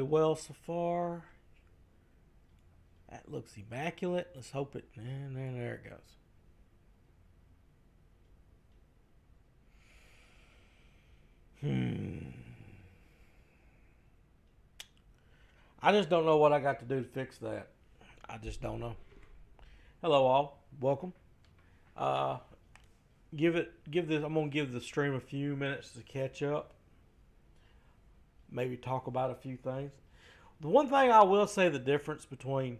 really well so far. That looks immaculate. Let's hope it. And there it goes. I just don't know what I got to do to fix that. I just don't know. Hello, all. Welcome. Uh, give this. I'm gonna give the stream a few minutes to catch up. Maybe talk about a few things. The one thing I will say the difference between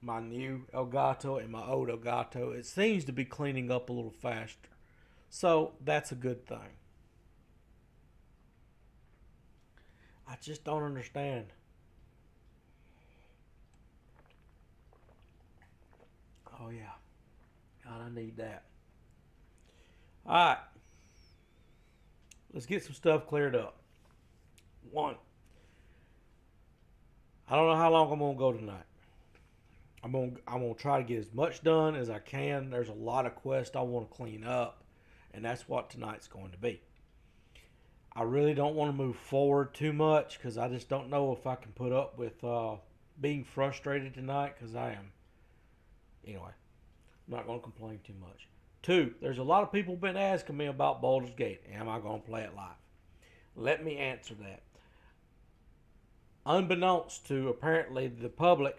my new Elgato and my old Elgato, it seems to be cleaning up a little faster. So that's a good thing. I just don't understand. Oh yeah. God, I need that. Alright. Let's get some stuff cleared up. One. I don't know how long I'm gonna go tonight. I'm gonna try to get as much done as I can. There's a lot of quests I want to clean up, and that's what tonight's going to be. I really don't want to move forward too much because I just don't know if I can put up with being frustrated tonight because I am. Anyway, I'm not going to complain too much. Two, there's a lot of people been asking me about Baldur's Gate. Am I going to play it live? Let me answer that. Unbeknownst to apparently the public,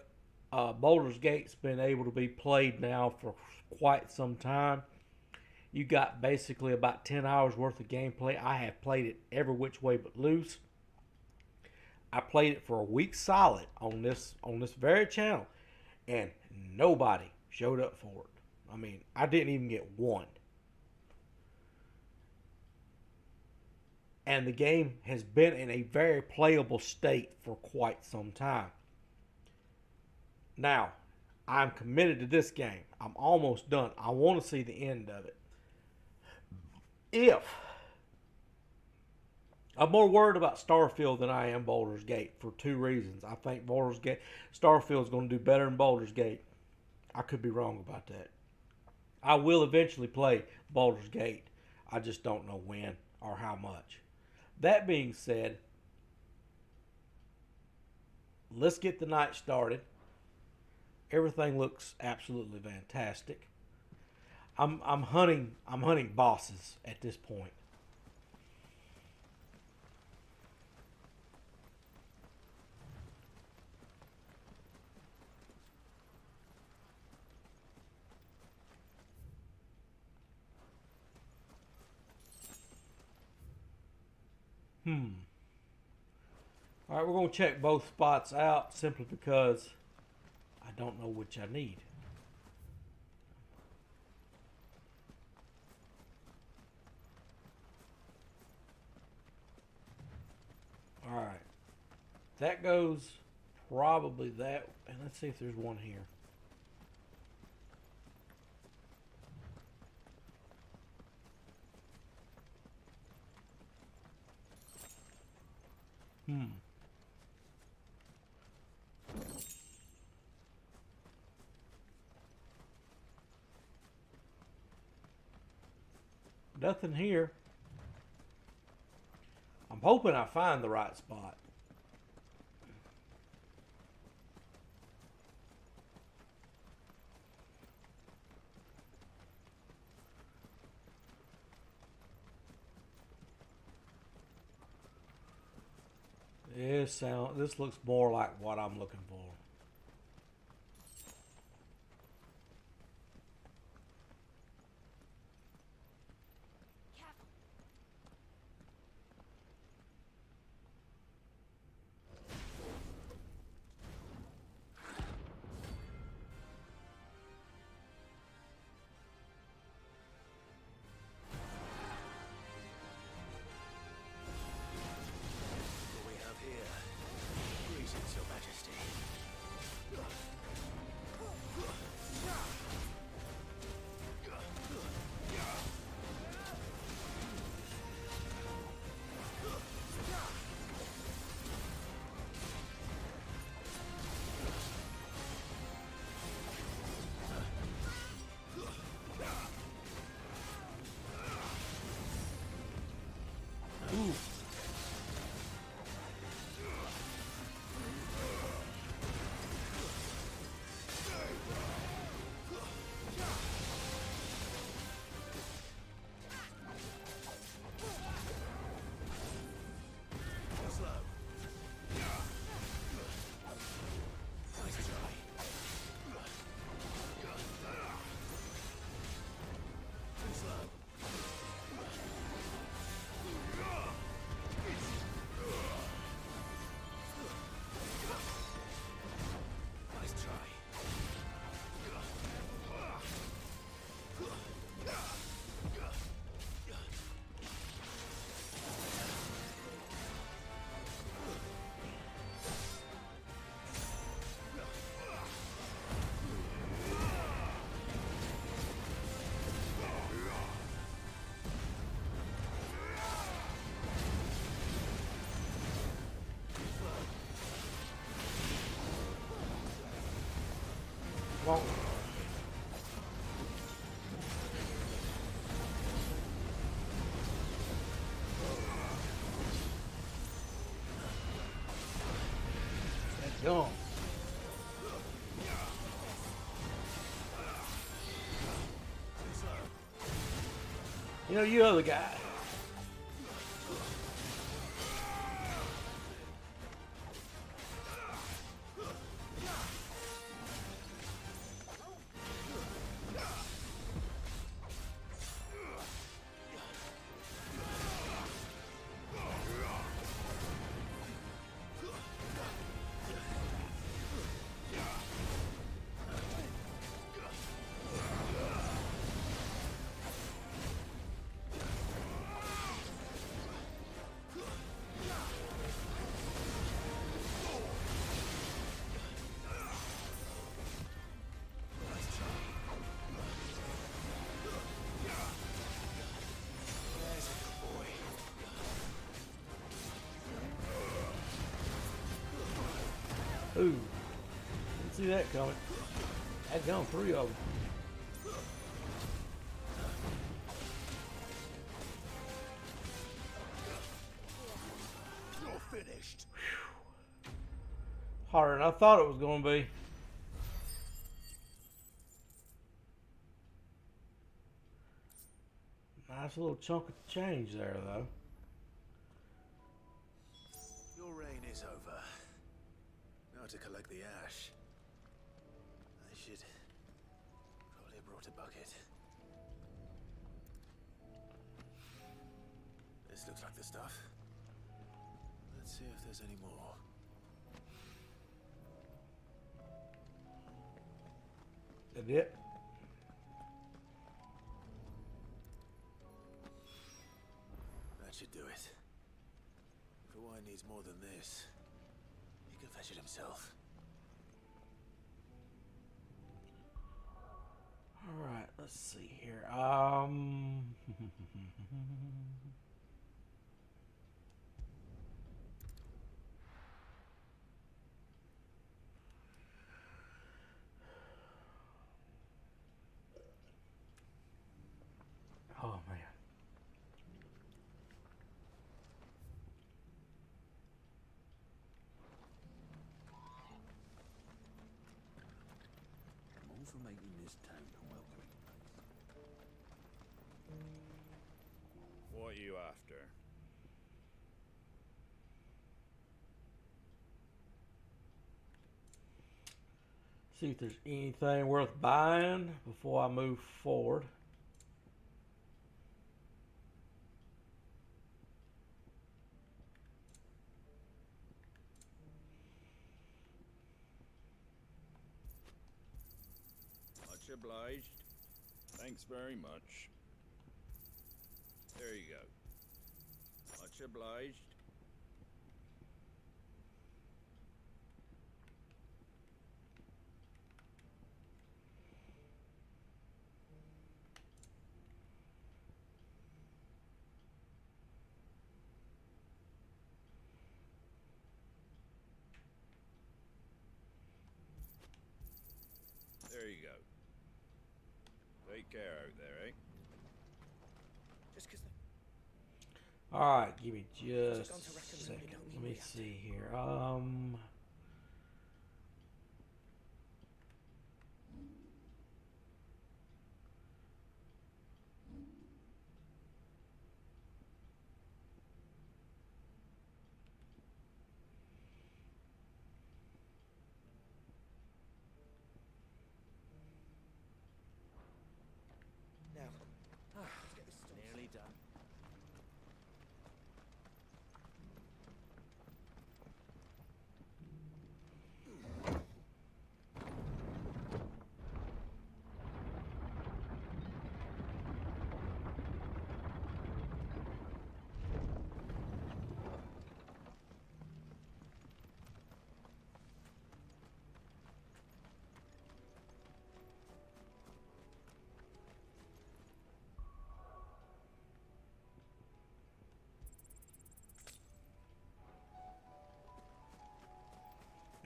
Baldur's Gate's been able to be played now for quite some time. You got basically about 10 hours worth of gameplay. I have played it every which way but loose. I played it for a week solid on this very channel, and nobody showed up for it. I mean, I didn't even get one. And the game has been in a very playable state for quite some time. Now, I'm committed to this game. I'm almost done. I want to see the end of it. If I'm more worried about Starfield than I am Baldur's Gate for two reasons. I think Starfield is going to do better than Baldur's Gate. I could be wrong about that. I will eventually play Baldur's Gate. I just don't know when or how much. That being said, let's get the night started. Everything looks absolutely fantastic. I'm hunting bosses at this point. All right, we're going to check both spots out simply because I don't know which I need. All right. That goes probably that. And let's see if there's one here. Nothing here. I'm hoping I find the right spot. This looks more like what I'm looking for. What we have here. Greetings, Your Majesty. Won't. That's gone. You know, you other guy. Ooh, didn't see that coming. That's gone 3 of them. You're finished. Whew. Harder than I thought it was going to be. Nice little chunk of change there, though. Your reign is over. Now to collect the ash. I should probably have brought a bucket. This looks like the stuff. Let's see if there's any more. That it? That should do it. If Hawaii needs more than this, he can fetch it himself. All right, let's see here. Oh man. I'm all for making this town a welcoming place. What are you after? See if there's anything worth buying before I move forward. Much obliged. Thanks very much. There you go. Much obliged. There you go. Take care out there, eh? Just because All right, give me just gone to a recommend second. we don't Let me react. see here. now. Let's get this nearly done.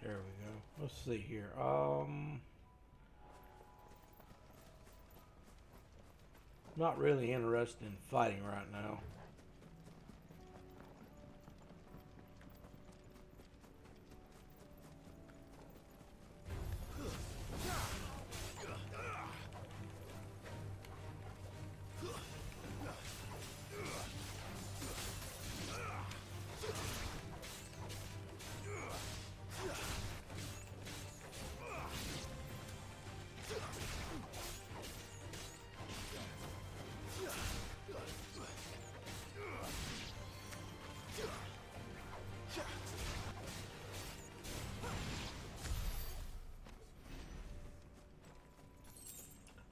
There we go. Let's see here. Not really interested in fighting right now.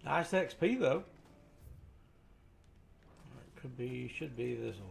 Nice XP though. It could be, should be this way.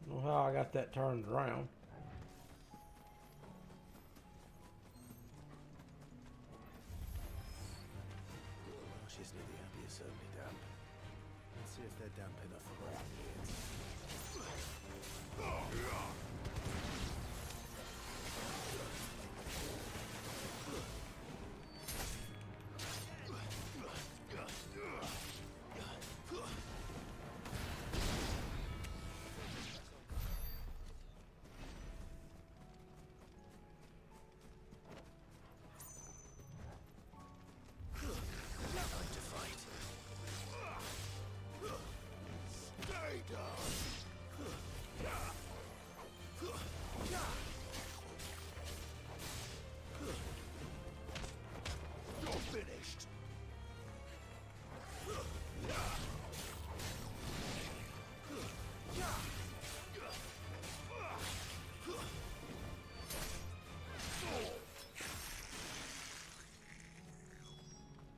I don't know how I got that turned around. Marshes near the Abbey are certainly damp. Let's see if they're damp enough for my beards.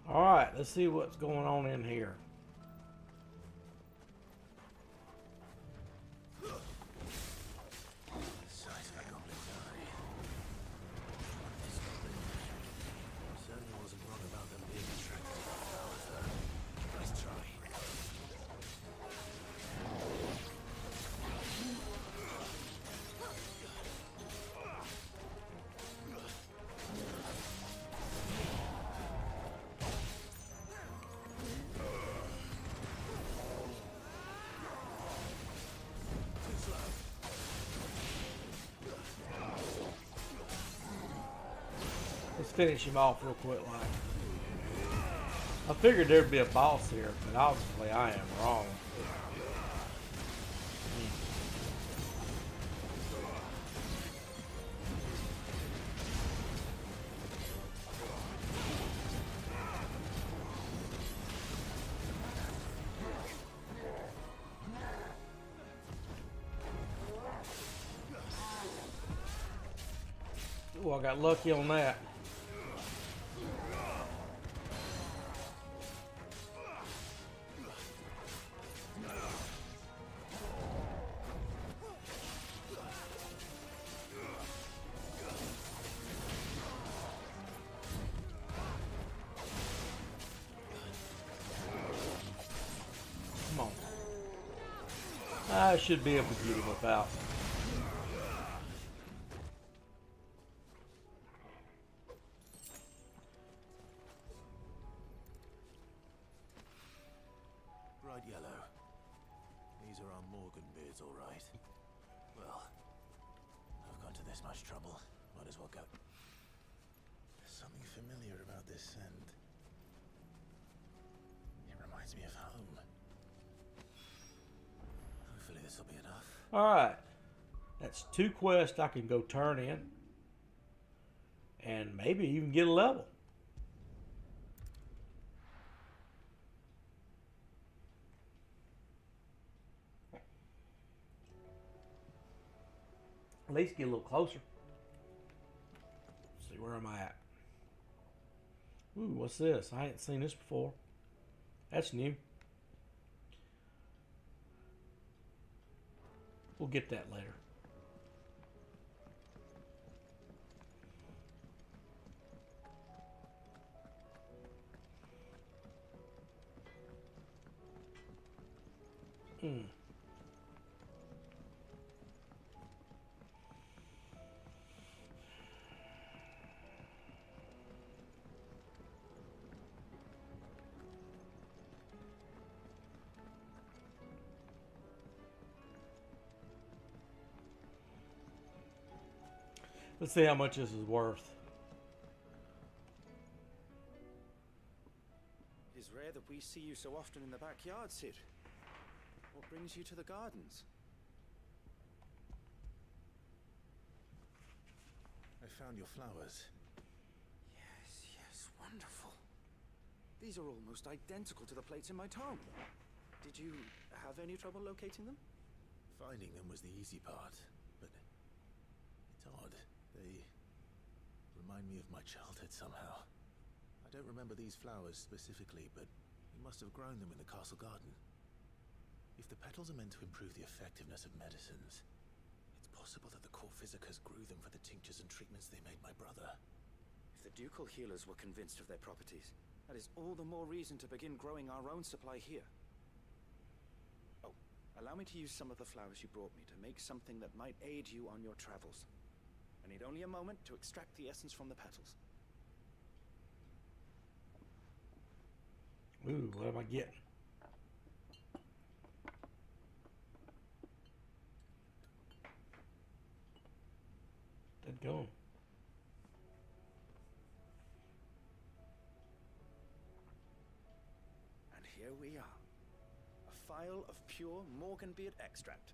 Alright, let's see what's going on in here. Size of a goblin's eye. This goblin certainly wasn't wrong about them being attracted to flowers, though. Nice try. Let's finish him off real quick like. I figured there'd be a boss here, but obviously I am wrong. Oh, I got lucky on that. Come on. I should be able to get him without. Bright yellow. These are our Morgan beards, all right. Well, I've gone to this much trouble. Might as well go. There's something familiar about this scent. It reminds me of home. Hopefully this will be enough. Alright. That's 2 quests I can go turn in. And maybe even get a level. At least get a little closer. See where am I at. Ooh, what's this? I ain't seen this before. That's new. We'll get that later. Hmm. Let's see how much this is worth. It's rare that we see you so often in the backyard, Sid. What brings you to the gardens? I found your flowers. Yes, wonderful. These are almost identical to the plates in my tome. Did you have any trouble locating them? Finding them was the easy part, but it's odd. They remind me of my childhood somehow. I don't remember these flowers specifically, but you must have grown them in the castle garden. If the petals are meant to improve the effectiveness of medicines, it's possible that the court physicers grew them for the tinctures and treatments they made my brother. If the ducal healers were convinced of their properties, that is all the more reason to begin growing our own supply here. Oh, allow me to use some of the flowers you brought me to make something that might aid you on your travels. I need only a moment to extract the essence from the petals. Ooh, what am I getting? Dead gone. And here we are. A phial of pure Morganbeard extract.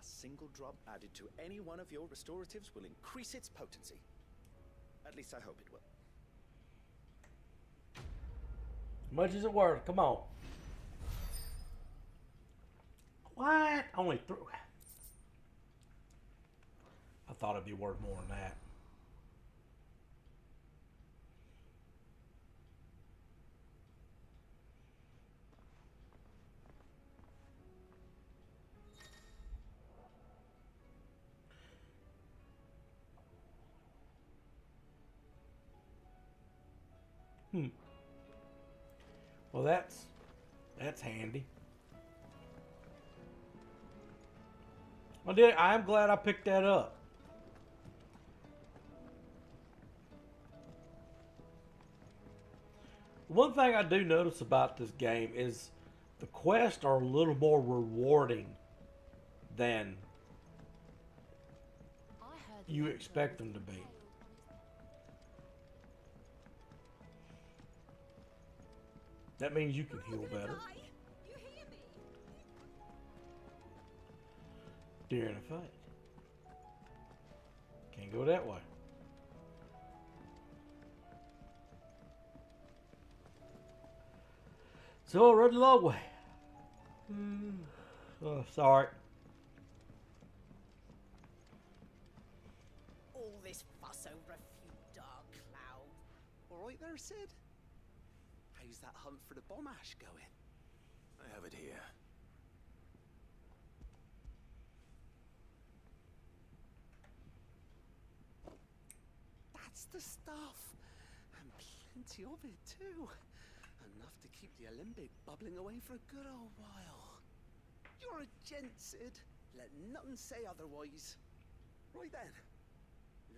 A single drop added to any one of your restoratives will increase its potency. At least I hope it will. How much is it worth? Come on. What? Only 3. I thought it'd be worth more than that. Well, that's handy. I'm glad I picked that up. One thing I do notice about this game is the quests are a little more rewarding than you expect them to be. That means you can heal better during a fight. Can't go that way. So I run the long way. Oh, sorry. All this fuss over a few dark clouds. All right there, Sid? How's that hunt for the bomb ash going? I have it here. That's the stuff. And plenty of it, too. Enough to keep the alembic bubbling away for a good old while. You're a gent, Sid. Let nothing say otherwise. Right then.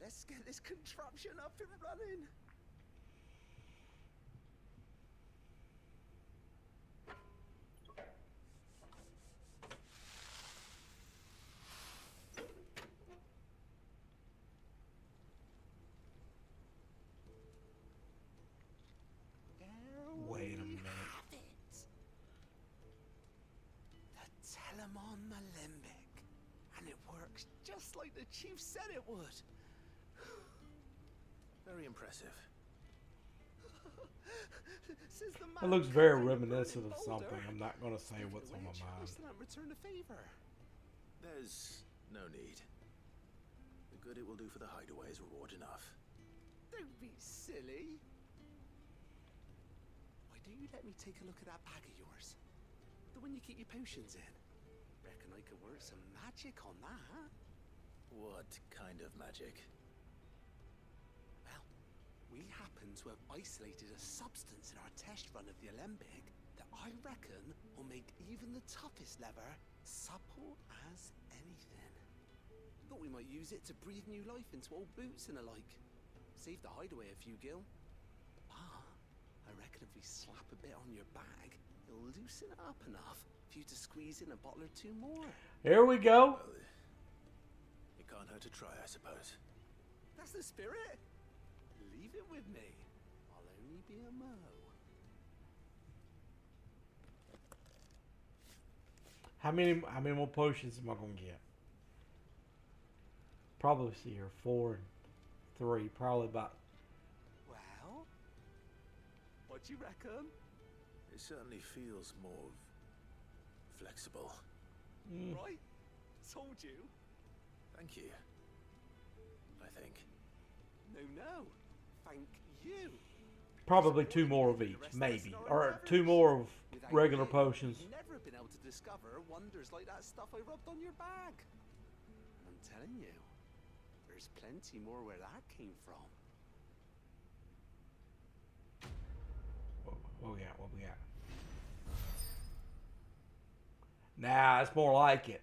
Let's get this contraption up and running. Wait a minute. Have it. The Telemon Alembic. And it works just like the chief said it would. Very impressive. Says the It man looks who very cut down the reminiscent of burning boulder. something. I'm not going to say Give it what's on away my a mind. chance and return the favor. There's no need. The good it will do for the hideaway is reward enough. Don't be silly. Why don't you let me take a look at that bag of yours? The one you keep your potions in. Reckon I could work some magic on that. What kind of magic? Well, we happen to have isolated a substance in our test run of the Alembic that I reckon will make even the toughest leather supple as anything. Thought we might use it to breathe new life into old boots and the like. Save the hideaway a few gil. But I reckon if we slap a bit on your bag, it'll loosen it up enough for you to squeeze in a bottle or two more. Here we go. Well, it can't hurt to try, I suppose. That's the spirit. Leave it with me. I'll only be a mo. How many more potions am I gonna get? Probably see here 4 and 3. Probably about. Well, what do you reckon? It certainly feels more flexible. Right? Told you. Thank you. I think. No. Thank you. Probably 2 more of each, maybe, or 2 more of regular potions. You've never been able to discover wonders like that stuff I rubbed on your bag. I'm telling you, there's plenty more where that came from. What we got? What we got? Nah, it's more like it.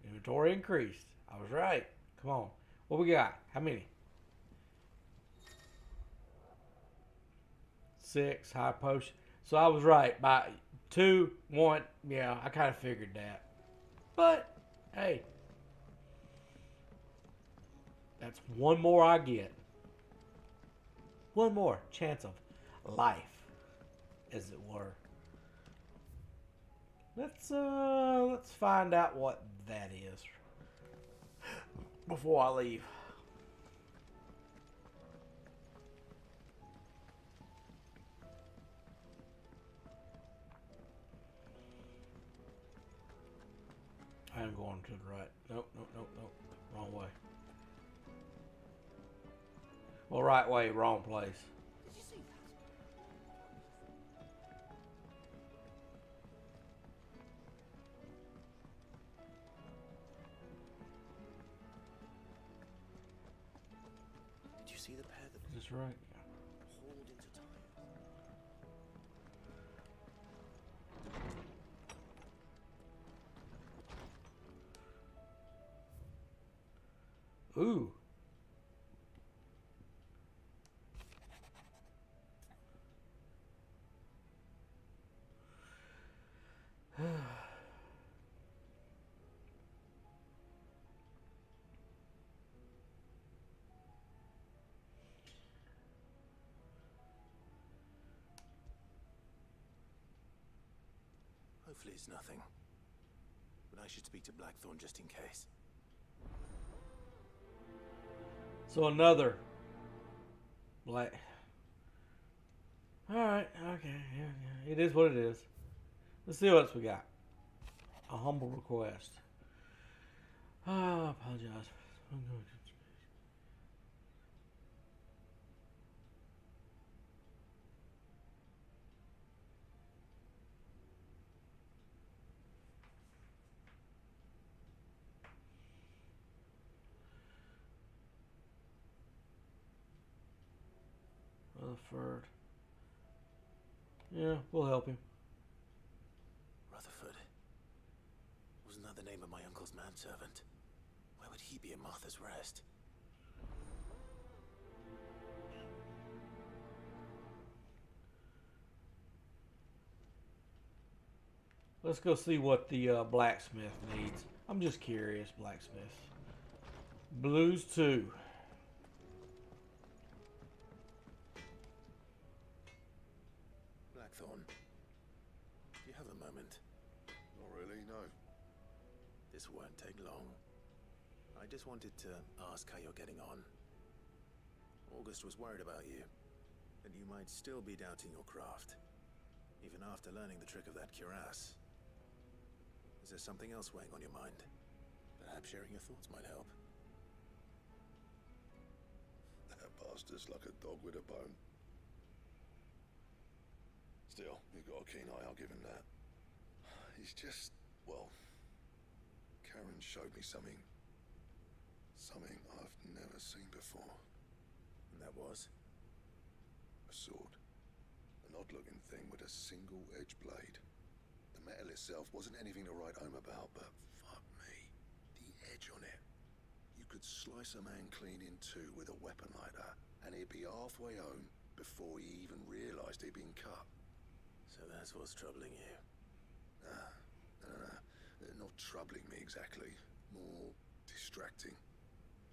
Inventory increased. I was right. Come on. What we got? How many? 6 high potion. So I was right by 2, 1. Yeah, I kind of figured that. But hey, that's 1 more I get. 1 more chance of life, as it were. Let's find out what that is before I leave. I am going to the right. Nope. Wrong way. Well, right way, wrong place. Did you see that? Did you see the pair that Is this right? hauled into time? Ooh. Hopefully it's nothing. But I should speak to Blackthorn just in case. So another black. All right. Okay. Yeah. It is what it is. Let's see what else we got. A humble request. I apologize. Rutherford. Yeah, we'll help him. Rutherford. Wasn't that the name of my uncle's manservant? Why would he be in Martha's Rest? Let's go see what the blacksmith needs. I'm just curious, blacksmith. Blues 2. Blackthorn. Do you have a moment? Not really, no. This won't take long. I just wanted to ask how you're getting on. August was worried about you, that you might still be doubting your craft, even after learning the trick of that cuirass. Is there something else weighing on your mind? Perhaps sharing your thoughts might help. That bastard's like a dog with a bone. Still, you've got a keen eye, I'll give him that. He's just, well, Karen showed me something I've never seen before. And that was? A sword. An odd-looking thing with a single edge blade. The metal itself wasn't anything to write home about, but fuck me, the edge on it. You could slice a man clean in two with a weapon like that, and he'd be halfway home before he even realised he'd been cut. So that's what's troubling you? No. Not troubling me exactly. More distracting.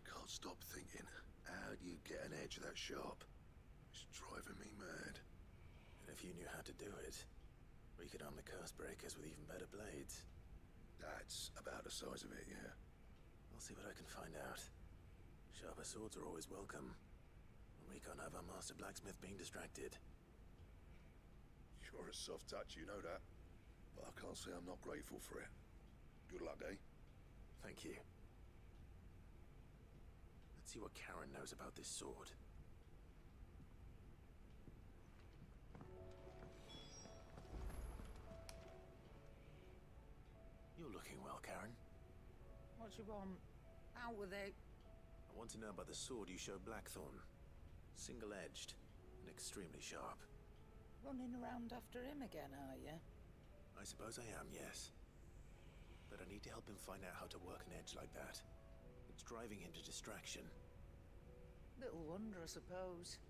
Can't stop thinking, how do you get an edge that sharp? It's driving me mad. And if you knew how to do it, we could arm the curse breakers with even better blades. That's about the size of it, yeah. I'll see what I can find out. Sharper swords are always welcome. And we can't have our master blacksmith being distracted. You're a soft touch, you know that. But I can't say I'm not grateful for it. Good luck, eh? Thank you. Let's see what Karen knows about this sword. You're looking well, Karen. What you want? Out with it. I want to know about the sword you showed Blackthorn. Single-edged and extremely sharp. Running around after him again, are you? I suppose I am, yes. But I need to help him find out how to work an edge like that. It's driving him to distraction. Little wonder, I suppose.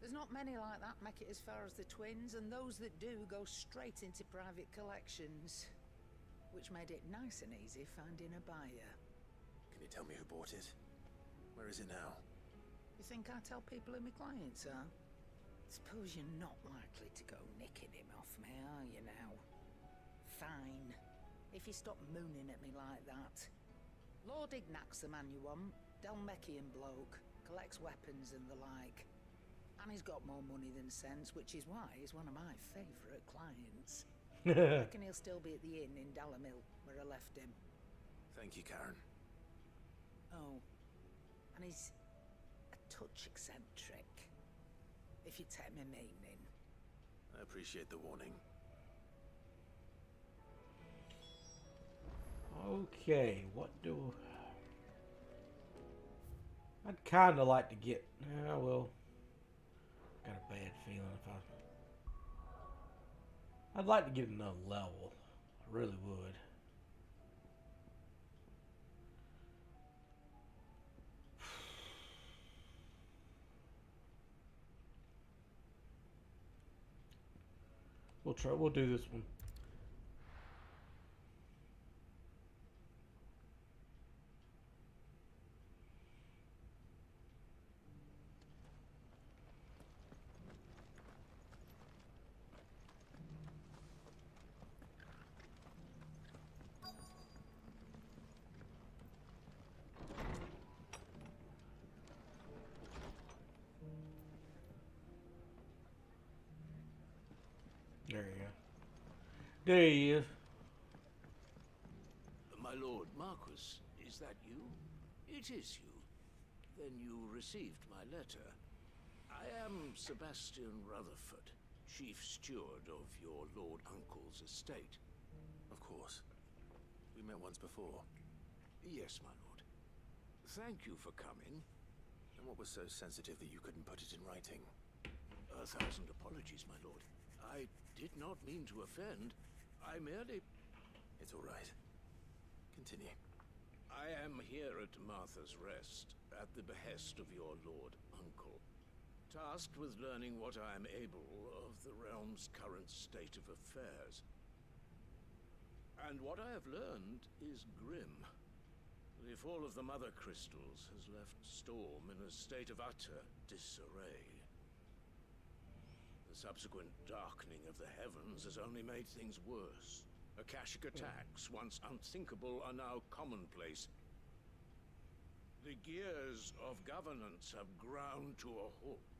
There's not many like that make it as far as the twins, and those that do go straight into private collections. Which made it nice and easy finding a buyer. Can you tell me who bought it? Where is it now? You think I tell people who my clients are? Suppose you're not likely to go nicking him off me, are you now? Fine. If you stop mooning at me like that. Lord Ignac's the man you want. Dalmekian bloke. Collects weapons and the like. And he's got more money than sense, which is why he's one of my favourite clients. I reckon he'll still be at the inn in Dalamil, where I left him. Thank you, Karen. Oh, and he's a touch eccentric, if you take my meaning. I appreciate the warning. Okay, what do... I'd kind of like to get... well... Got a bad feeling if I... I'd like to get another level. I really would. We'll do this one. There you go. There he is. My lord Marquis, is that you? It is you. Then you received my letter. I am Sebastian Rutherford, chief steward of your lord uncle's estate. Of course. We met once before. Yes, my lord. Thank you for coming. And what was so sensitive that you couldn't put it in writing? 1,000 apologies, my lord. I did not mean to offend. I merely... It's all right. Continue. I am here at Martha's Rest, at the behest of your lord uncle, tasked with learning what I am able of the realm's current state of affairs. And what I have learned is grim. The fall of the Mother Crystals has left Storm in a state of utter disarray. The subsequent darkening of the heavens has only made things worse. Akashic attacks, once unthinkable, are now commonplace. The gears of governance have ground to a halt,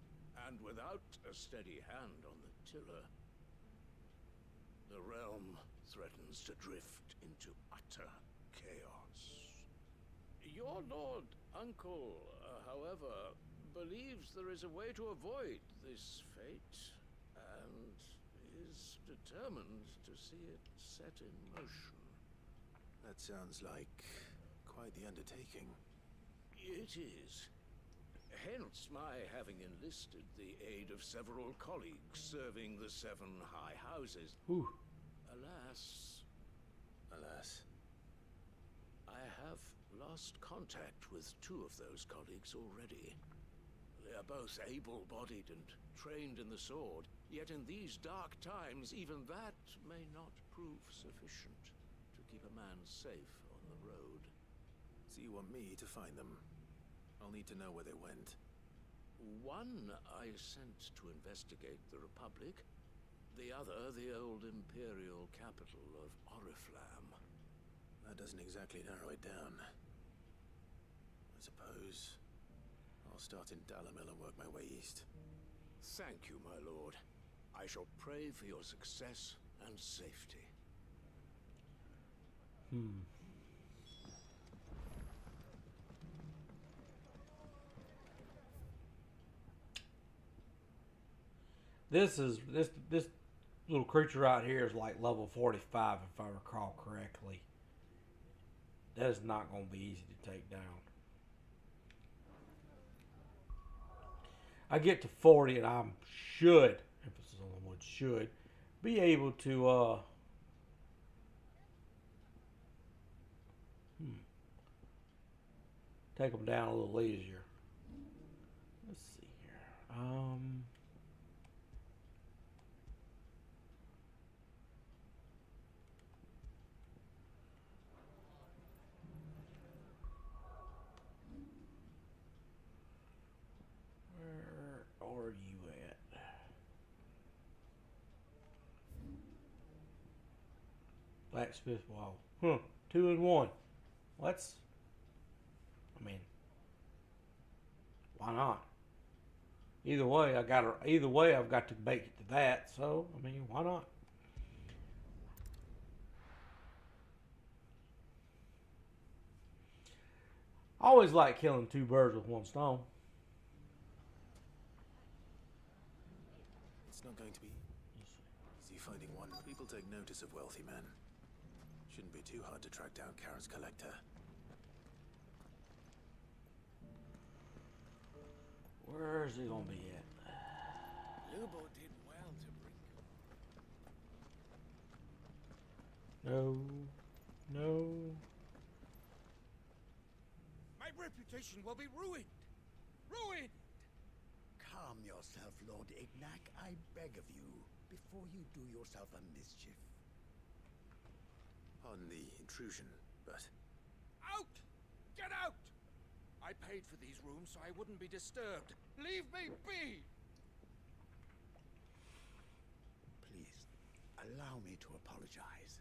and without a steady hand on the tiller, the realm threatens to drift into utter chaos. Your lord uncle, however, believes there is a way to avoid this fate, and is is determined to see it set in motion. That sounds like quite the undertaking. It is. Hence my having enlisted the aid of several colleagues serving the 7 high houses. Whew. Alas, I have lost contact with 2 of those colleagues already. They are both able-bodied and trained in the sword, yet in these dark times, even that may not prove sufficient to keep a man safe on the road. So you want me to find them? I'll need to know where they went. One I sent to investigate the Republic, the other the old Imperial capital of Oriflamme. That doesn't exactly narrow it down. I suppose I'll start in Dalamil and work my way east. Thank you, my lord. I shall pray for your success and safety. This little creature right here is like level 45 if I recall correctly. That is not going to be easy to take down. I get to 40 and I should, emphasis on the word should, be able to take them down a little easier. Let's see here. Where are you at? Blacksmith wall. 2 and 1. Let's. I mean, why not? Either way, I've got to make it to that. So, I mean, why not? I always like killing 2 birds with 1 stone. It's not going to be easy finding one. People take notice of wealthy men. Shouldn't be too hard to track down Karen's collector. Where's he gonna be at? Lubo did well to bring No. No. My reputation will be ruined! Ruined! Calm yourself, Lord Ignac, I beg of you, before you do yourself a mischief. Pardon the intrusion, but Out! Get out! I paid for these rooms so I wouldn't be disturbed. Leave me be! Please, allow me to apologize.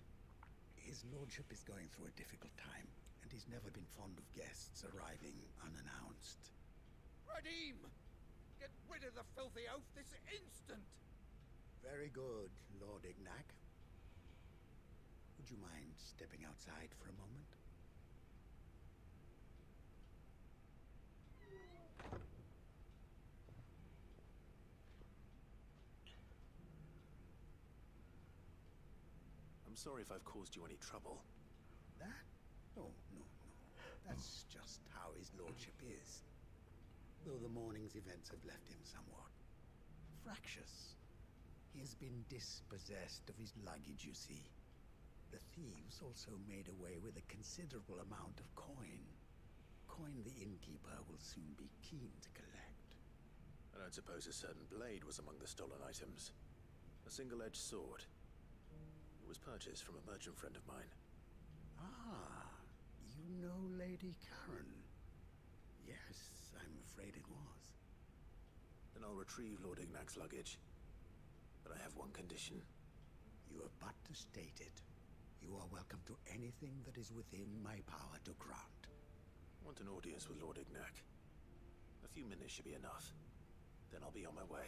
His lordship is going through a difficult time, and he's never been fond of guests arriving unannounced. Radim! Get rid of the filthy oaf this instant! Very good, Lord Ignac. Would you mind stepping outside for a moment? I'm sorry if I've caused you any trouble. That? No. That's just how his lordship is. Though the morning's events have left him somewhat fractious. He has been dispossessed of his luggage, you see. The thieves also made away with a considerable amount of coin. Coin the innkeeper will soon be keen to collect. I don't suppose a certain blade was among the stolen items. A single-edged sword. It was purchased from a merchant friend of mine. Ah, you know Lady Karen. Yes, I'm afraid it was. Then I'll retrieve Lord Ignac's luggage. But I have one condition. You have but to state it. You are welcome to anything that is within my power to grant. I want an audience with Lord Ignac. A few minutes should be enough. Then I'll be on my way.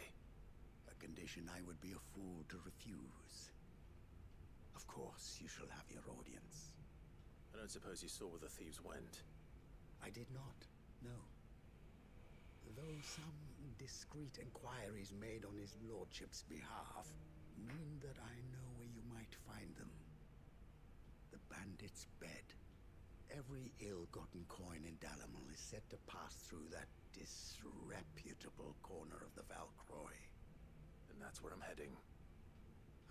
A condition I would be a fool to refuse. Of course, you shall have your audience. I don't suppose you saw where the thieves went. I did not, no. Though some discreet inquiries made on his lordship's behalf, mean that I know where you might find them. The bandit's bed. Every ill-gotten coin in Dalamil is said to pass through that disreputable corner of the Valcroy. And that's where I'm heading.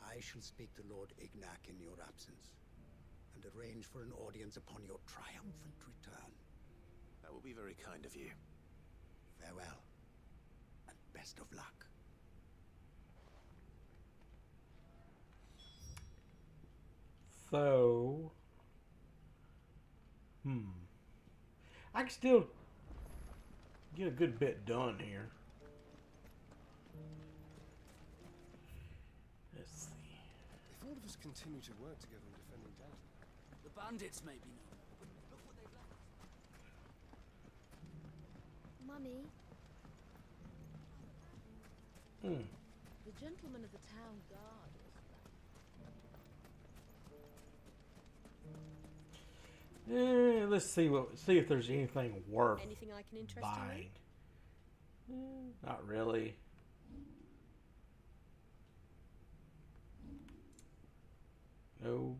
I shall speak to Lord Ignac in your absence, and arrange for an audience upon your triumphant return. That will be very kind of you. Farewell, and best of luck. So, I can still get a good bit done here. Let's see. If all of us continue to work together in defending Downton, The bandits may be known, but look what they've left us. Mummy, Hmm. the gentleman of the town guard was Let's see if there's anything worth anything I can interest you buying. Not really. No.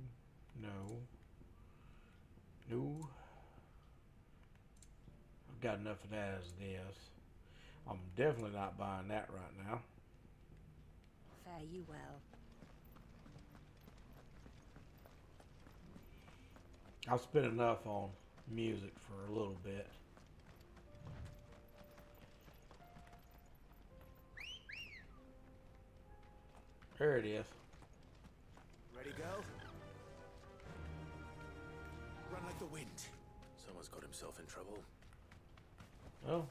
I've got enough of that as it is. I'm definitely not buying that right now. Fare you well. I've spent enough on music for a little bit. There it is. Ready, go? Run like the wind. Someone's got himself in trouble. Well,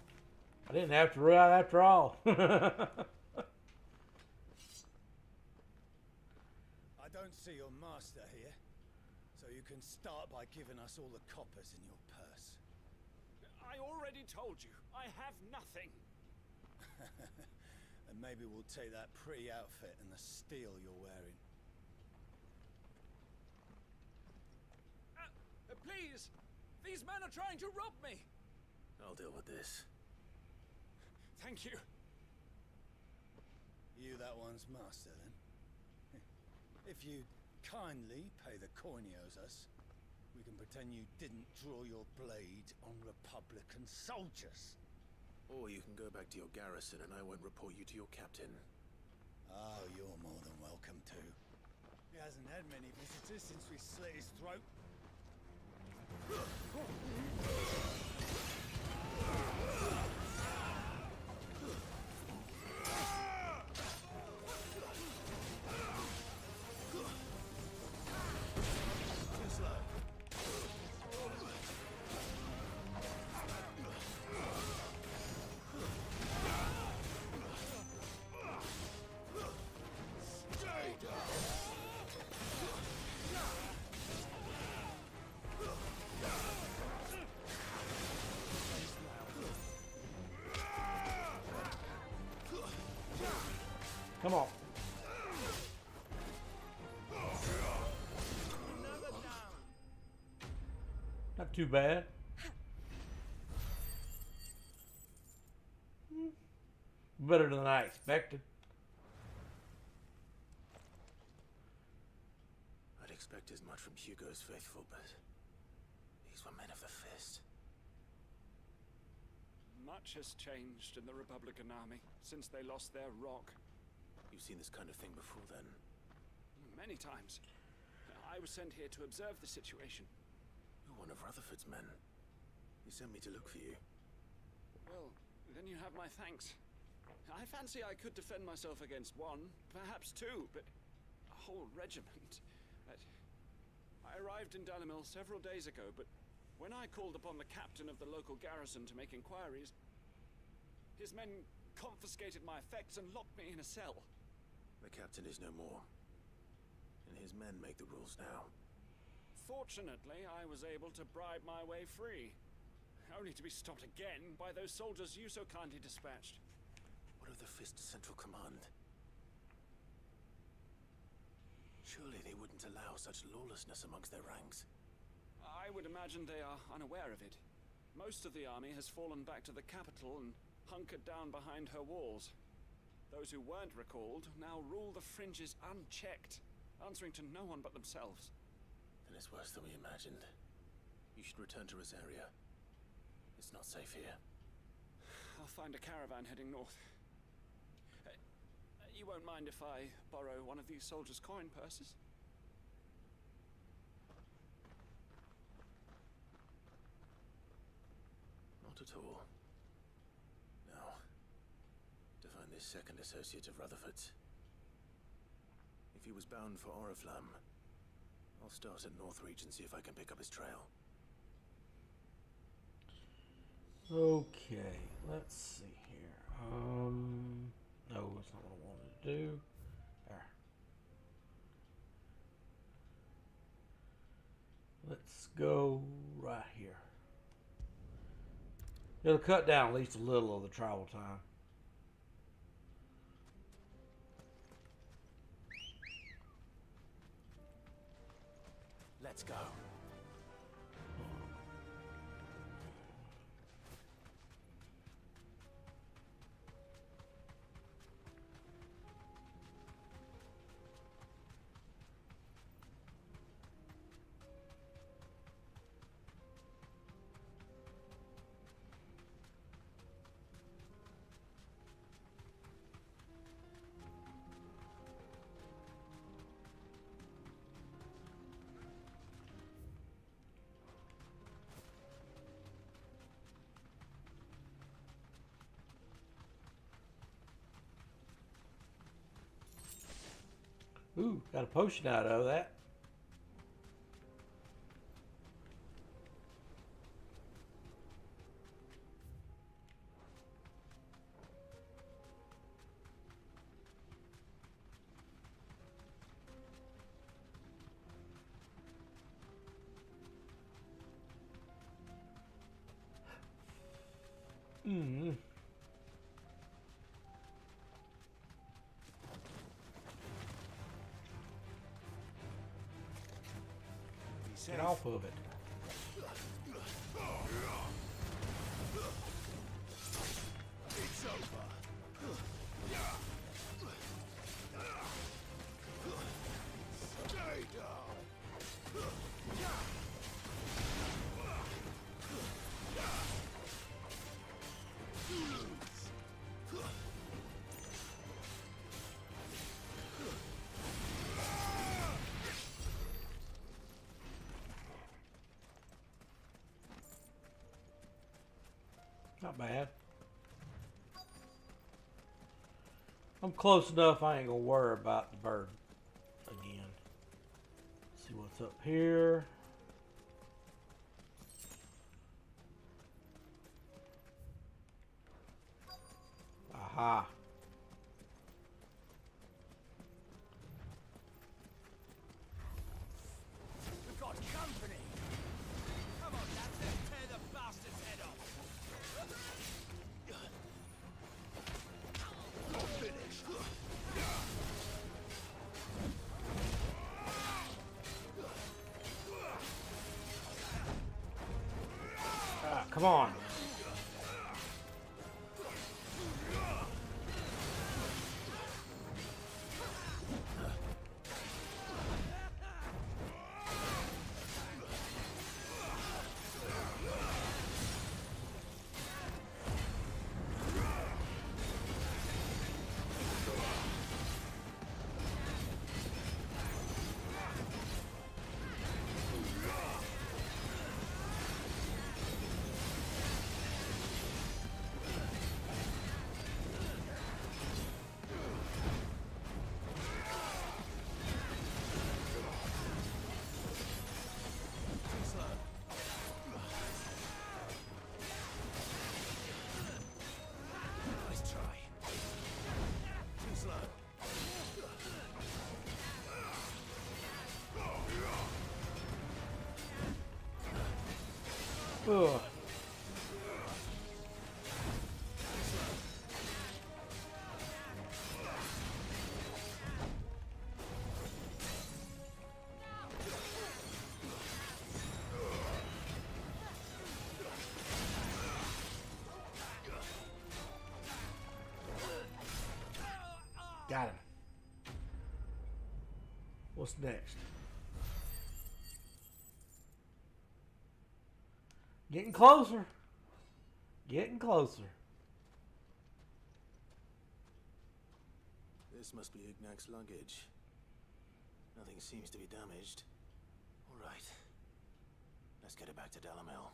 I didn't have to run after all. I don't see your master here, so you can start by giving us all the coppers in your purse. I already told you, I have nothing. And maybe we'll take that pretty outfit and the steel you're wearing. Please! These men are trying to rob me! I'll deal with this. Thank you. You that one's master, then? If you kindly pay the coin he owes us, we can pretend you didn't draw your blade on Republican soldiers. Or you can go back to your garrison and I won't report you to your captain. Oh, you're more than welcome to. He hasn't had many visitors since we slit his throat. Come on. Not too bad. Better than I expected. I'd expect as much from Hugo's faithful, but these were men of the fist. Much has changed in the Republican army since they lost their rock. You've seen this kind of thing before, then? Many times. I was sent here to observe the situation. You're one of Rutherford's men. He sent me to look for you. Well, then you have my thanks. I fancy I could defend myself against one, perhaps two, but a whole regiment. I arrived in Dalamil several days ago, but when I called upon the captain of the local garrison to make inquiries, his men confiscated my effects and locked me in a cell. The captain is no more, and his men make the rules now. Fortunately, I was able to bribe my way free, only to be stopped again by those soldiers you so kindly dispatched. What of the Fist Central Command? Surely they wouldn't allow such lawlessness amongst their ranks. I would imagine they are unaware of it. Most of the army has fallen back to the capital and hunkered down behind her walls. Those who weren't recalled now rule the fringes unchecked, answering to no one but themselves. Then it's worse than we imagined. You should return to Rosaria. It's not safe here. I'll find a caravan heading north. You won't mind if I borrow one of these soldiers' coin purses? Not at all. Now, to find this second associate of Rutherford's. If he was bound for Oriflamme, I'll start at Northreach and see if I can pick up his trail. Okay, let's see here. No, that's not what I wanted to do. There. Let's go right here. It'll cut down at least a little of the travel time. Let's go. Ooh, got a potion out of that. Mm. Get off of it. It's over. Stay down. Not bad. I'm close enough, I ain't gonna worry about the bird again. Let's see what's up here. Aha. We've got company! Come on, lads, let's tear the bastard's head off! You're finished. Ah, come on. Nice try. Too slow. Ugh. What's next? Getting closer. Getting closer. This must be Ignac's luggage. Nothing seems to be damaged. All right. Let's get it back to Delamel.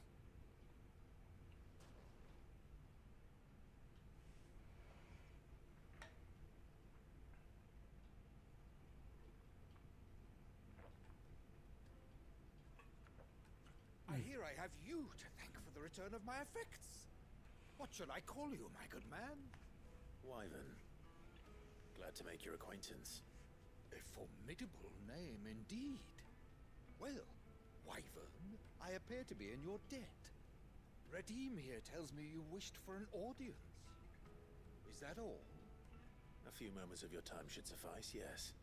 I hear I have you to thank for the return of my effects. What should I call you, my good man? Wyvern. Glad to make your acquaintance. A formidable name indeed. Well, Wyvern, I appear to be in your debt. Redeem here tells me you wished for an audience. Is that all? A few moments of your time should suffice, yes.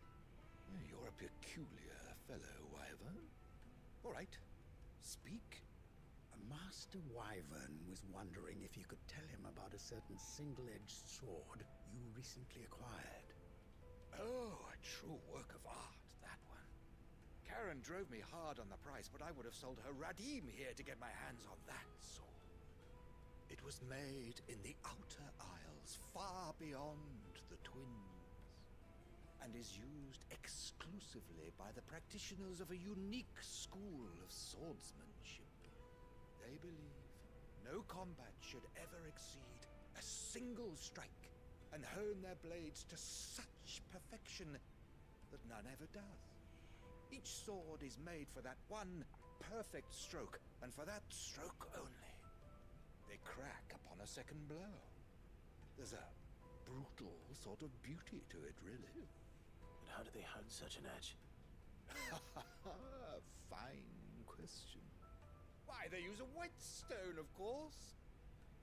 You're a peculiar fellow, Wyvern. All right, speak. Master Wyvern was wondering if you could tell him about a certain single-edged sword you recently acquired. Oh, a true work of art, that one. Karen drove me hard on the price, but I would have sold her Radim here to get my hands on that sword. It was made in the Outer Isles, far beyond the Twins, and is used exclusively by the practitioners of a unique school of swordsmanship. They believe no combat should ever exceed a single strike, and hone their blades to such perfection that none ever does. Each sword is made for that one perfect stroke, and for that stroke only. They crack upon a second blow. There's a brutal sort of beauty to it, really. But how do they hone such an edge? Fine question. Why, they use a whetstone, of course.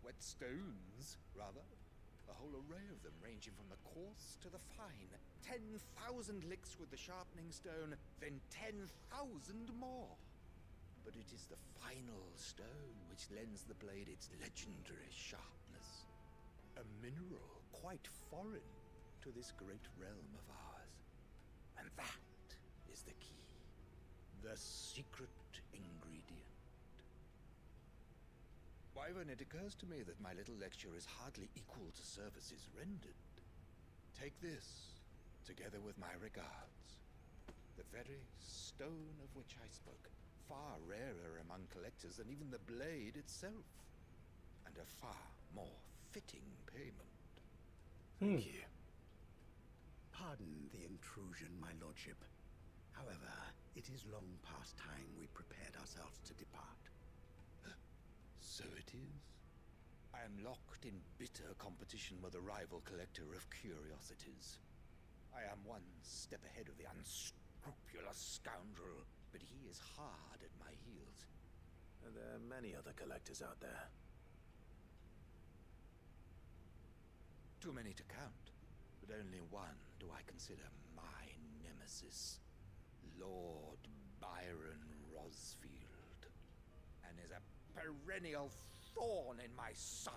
Whetstones, rather. A whole array of them, ranging from the coarse to the fine. 10,000 licks with the sharpening stone, then 10,000 more. But it is the final stone which lends the blade its legendary sharpness. A mineral quite foreign to this great realm of ours. And that is the key. The secret ingredient. Wyvern, it occurs to me that my little lecture is hardly equal to services rendered. Take this, together with my regards. The very stone of which I spoke, far rarer among collectors than even the blade itself, and a far more fitting payment. Thank you. Pardon the intrusion, my lordship. However, it is long past time we prepared ourselves to depart. So it is. I am locked in bitter competition with a rival collector of curiosities. I am one step ahead of the unscrupulous scoundrel, but he is hard at my heels. And there are many other collectors out there. Too many to count, but only one do I consider my nemesis. Lord Byron Rosfield. And is a perennial thorn in my side.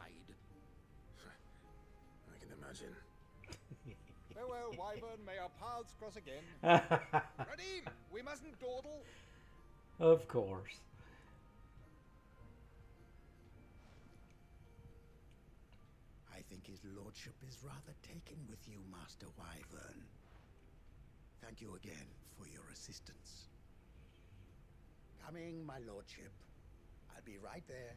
I can imagine. Farewell, Wyvern. May our paths cross again. Radim, we mustn't dawdle. Of course. I think his lordship is rather taken with you, Master Wyvern. Thank you again for your assistance. Coming, my lordship. I'll be right there.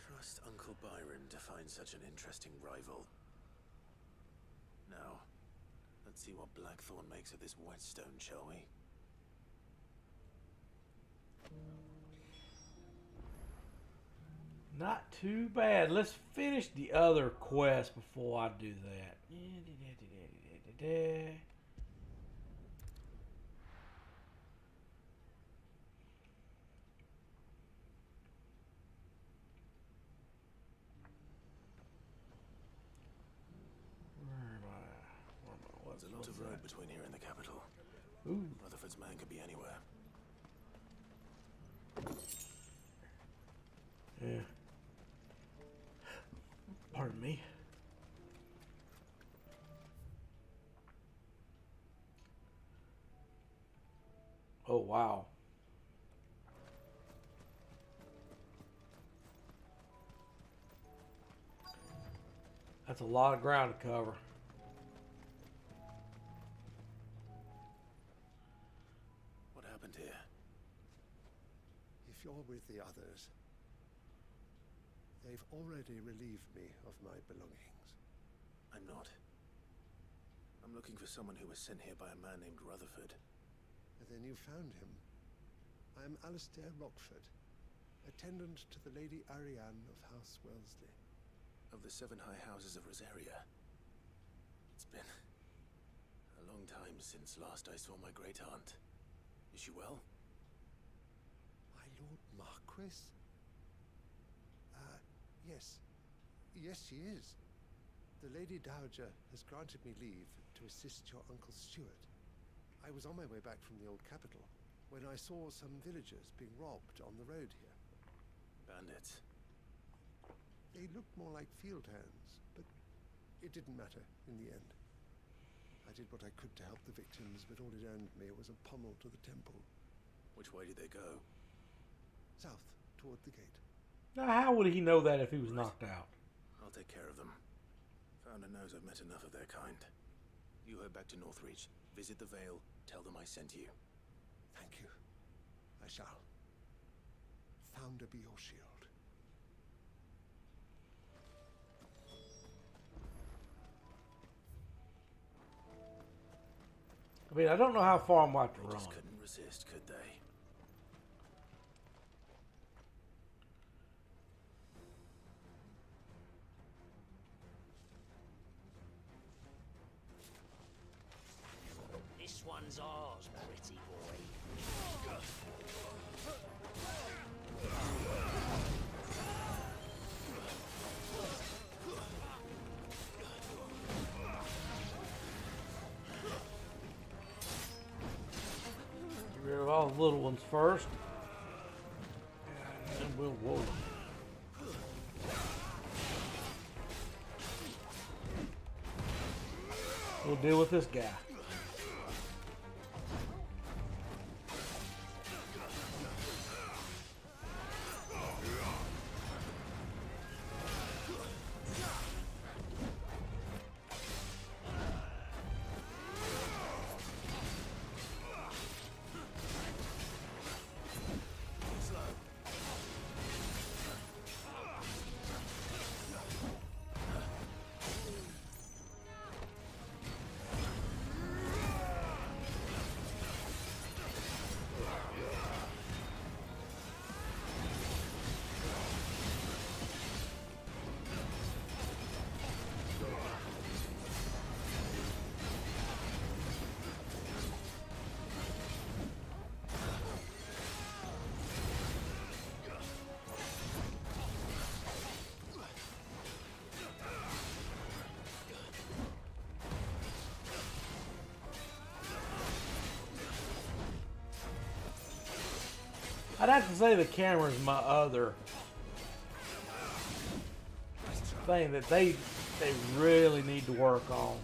Trust Uncle Byron to find such an interesting rival. Now, let's see what Blackthorn makes of this whetstone, shall we? Not too bad. Let's finish the other quest before I do that. There's a lot of road between here and the capital. Ooh. Rutherford's man could be anywhere. Yeah. Oh, wow. That's a lot of ground to cover. What happened here? If you're with the others, they've already relieved me of my belongings. I'm not. I'm looking for someone who was sent here by a man named Rutherford. And then you found him. I am Alistair Rockford, attendant to the Lady Ariane of House Wellesley. Of the 7 high houses of Rosaria. It's been a long time since last I saw my great aunt. Is she well? My Lord Marquis? Yes. Yes, she is. The Lady Dowager has granted me leave to assist your Uncle Stuart. I was on my way back from the old capital when I saw some villagers being robbed on the road here. Bandits. They looked more like field hands, but it didn't matter in the end. I did what I could to help the victims, but all it earned me was a pommel to the temple. Which way did they go? South, toward the gate. Now, how would he know that if he was knocked out? I'll take care of them. Founder knows I've met enough of their kind. You head back to Northreach, visit the Vale, tell them I sent you. Thank you. I shall. Founder be your shield. I mean, I don't know how far I might have to They run. just couldn't resist, could they? This one's ours, pretty boy. Get rid of all the little ones first. And then we'll deal with this guy. I'd have to say the camera's my other thing that they really need to work on.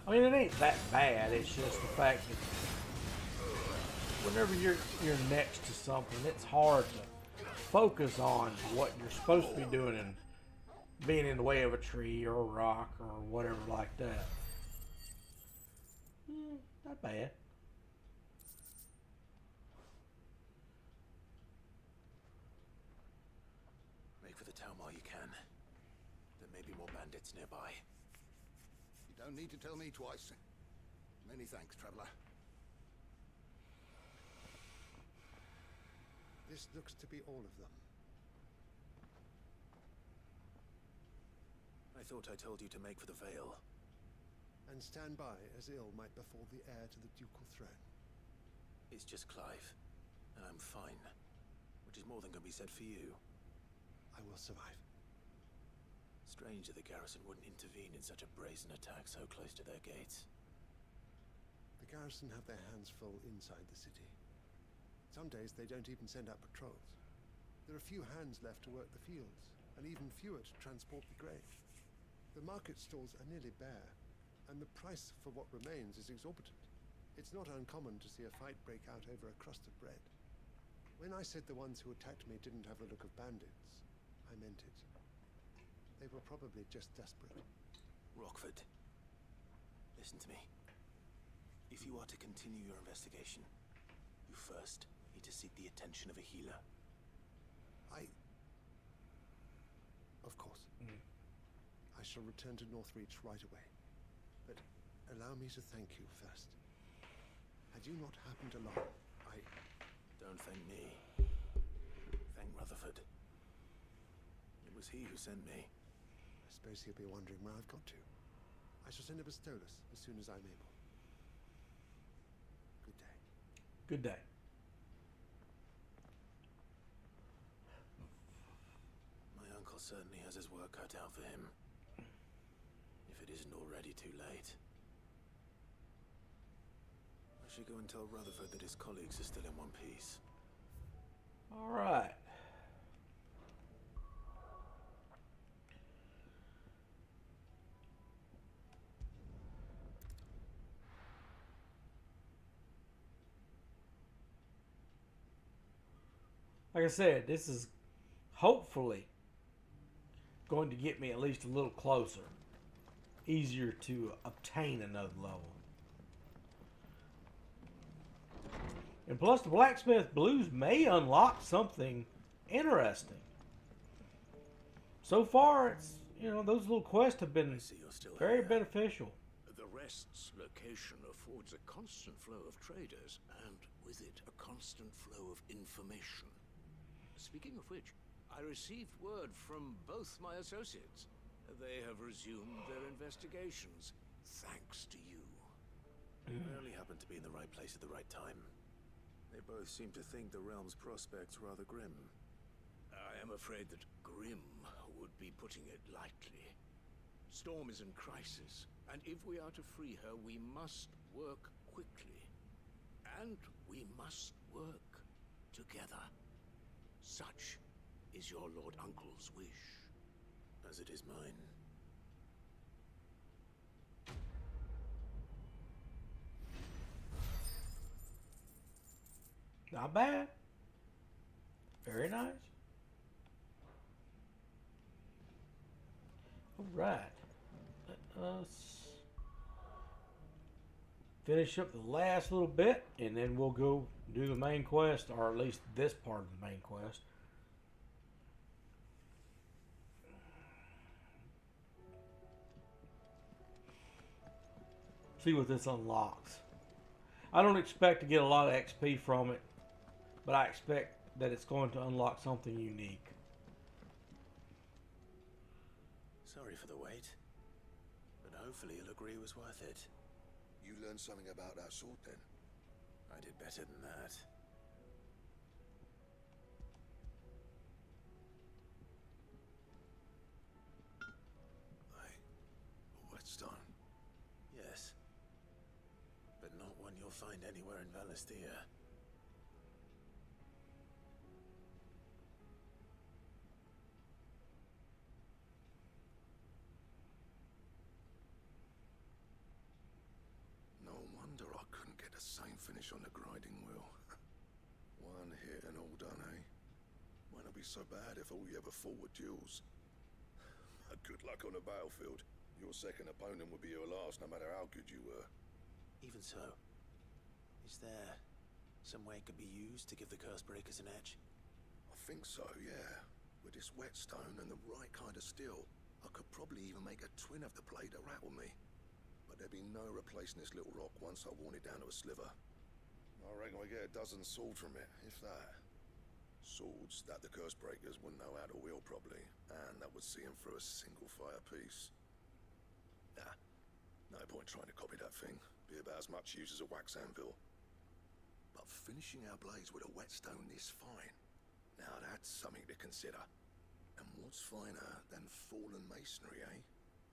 I mean, it ain't that bad. It's just the fact that whenever you're next to something, it's hard to focus on what you're supposed to be doing and being in the way of a tree or a rock or whatever like that. Not bad. Make for the town while you can. There may be more bandits nearby. You don't need to tell me twice. Many thanks, traveler. This looks to be all of them. I thought I told you to make for the Vale. And stand by as ill might befall the heir to the ducal throne. It's just Clive, and I'm fine. Which is more than can be said for you. I will survive. Strange that the garrison wouldn't intervene in such a brazen attack so close to their gates. The garrison have their hands full inside the city. Some days they don't even send out patrols. There are few hands left to work the fields, and even fewer to transport the grain. The market stalls are nearly bare, and the price for what remains is exorbitant. It's not uncommon to see a fight break out over a crust of bread. When I said the ones who attacked me didn't have the look of bandits, I meant it. They were probably just desperate. Rockford, listen to me. If you are to continue your investigation, you first need to seek the attention of a healer. Of course. I shall return to Northreach right away. But allow me to thank you first. Had you not happened along, Don't thank me. Thank Rutherford. It was he who sent me. I suppose he'll be wondering where I've got to. I shall send a Pistolus as soon as I'm able. Good day. Good day. My uncle certainly has his work cut out for him. If it isn't already too late. I should go and tell Rutherford that his colleagues are still in one piece. All right. Like I said, this is hopefully going to get me at least a little closer. Easier to obtain another level. And plus the Blacksmith Blues may unlock something interesting. So far, it's, those little quests have been very beneficial. The Rest's location affords a constant flow of traders, and with it, a constant flow of information. Speaking of which, I received word from both my associates. They have resumed their investigations, thanks to you. You rarely happen to be in the right place at the right time. They both seem to think the realm's prospects rather grim. I am afraid that grim would be putting it lightly. Storm is in crisis, and if we are to free her, we must work quickly. And we must work together. Such is your Lord Uncle's wish. As it is mine. Not bad. Very nice. All right. Let us finish up the last little bit, and then we'll go do the main quest, or at least this part of the main quest. See what this unlocks. I don't expect to get a lot of XP from it, but I expect that it's going to unlock something unique. Sorry for the wait, but hopefully you'll agree it was worth it. You learned something about that sword then? I did better than that. A whetstone? Yes. But not one you'll find anywhere in Valistia. No wonder I couldn't get the same finish on the grinding wheel. One hit and all done, eh? Might not be so bad if all you ever fought were duels. Good luck on the battlefield. Your second opponent would be your last, no matter how good you were. Even so, is there some way it could be used to give the Cursebreakers an edge? I think so, yeah. With this whetstone and the right kind of steel, I could probably even make a twin of the blade that rattled me. But there'd be no replacing this little rock once I worn it down to a sliver. I reckon we get a dozen swords from it, if that. Swords that the Cursebreakers wouldn't know how to wield properly, and that would see them through a single fire piece. Nah, no point trying to copy that thing. Be about as much use as a wax anvil. But finishing our blades with a whetstone this fine, now that's something to consider. And what's finer than fallen masonry, eh?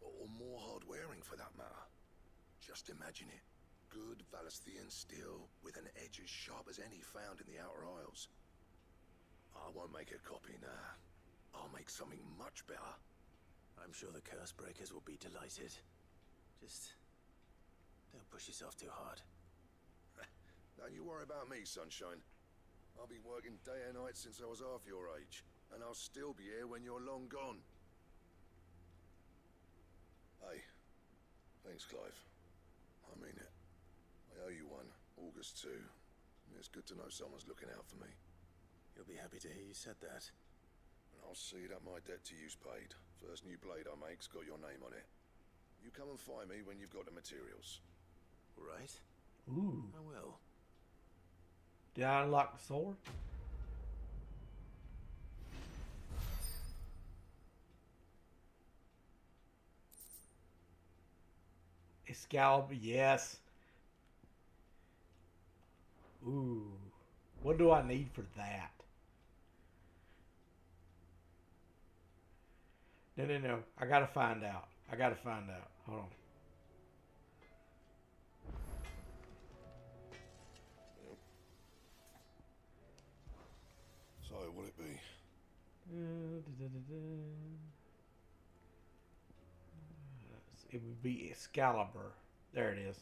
Or more hard wearing for that matter. Just imagine it. good Valesthian steel with an edge as sharp as any found in the Outer Isles. I won't make a copy now. I'll make something much better. I'm sure the curse breakers will be delighted. Just don't push yourself too hard. Don't you worry about me, Sunshine. I've been working day and night since I was half your age, and I'll still be here when you're long gone. Hey, thanks, Clive. I mean it. I owe you one, August too. It's good to know someone's looking out for me. You'll be happy to hear you said that. And I'll see that my debt to you's paid. First new blade I make's got your name on it. You come and find me when you've got the materials. Right? Ooh. I will. Did I unlock the sword? Excalibur, yes. Ooh. What do I need for that? No. I gotta find out. Hold on. So, what'll it be? It would be Excalibur. There it is.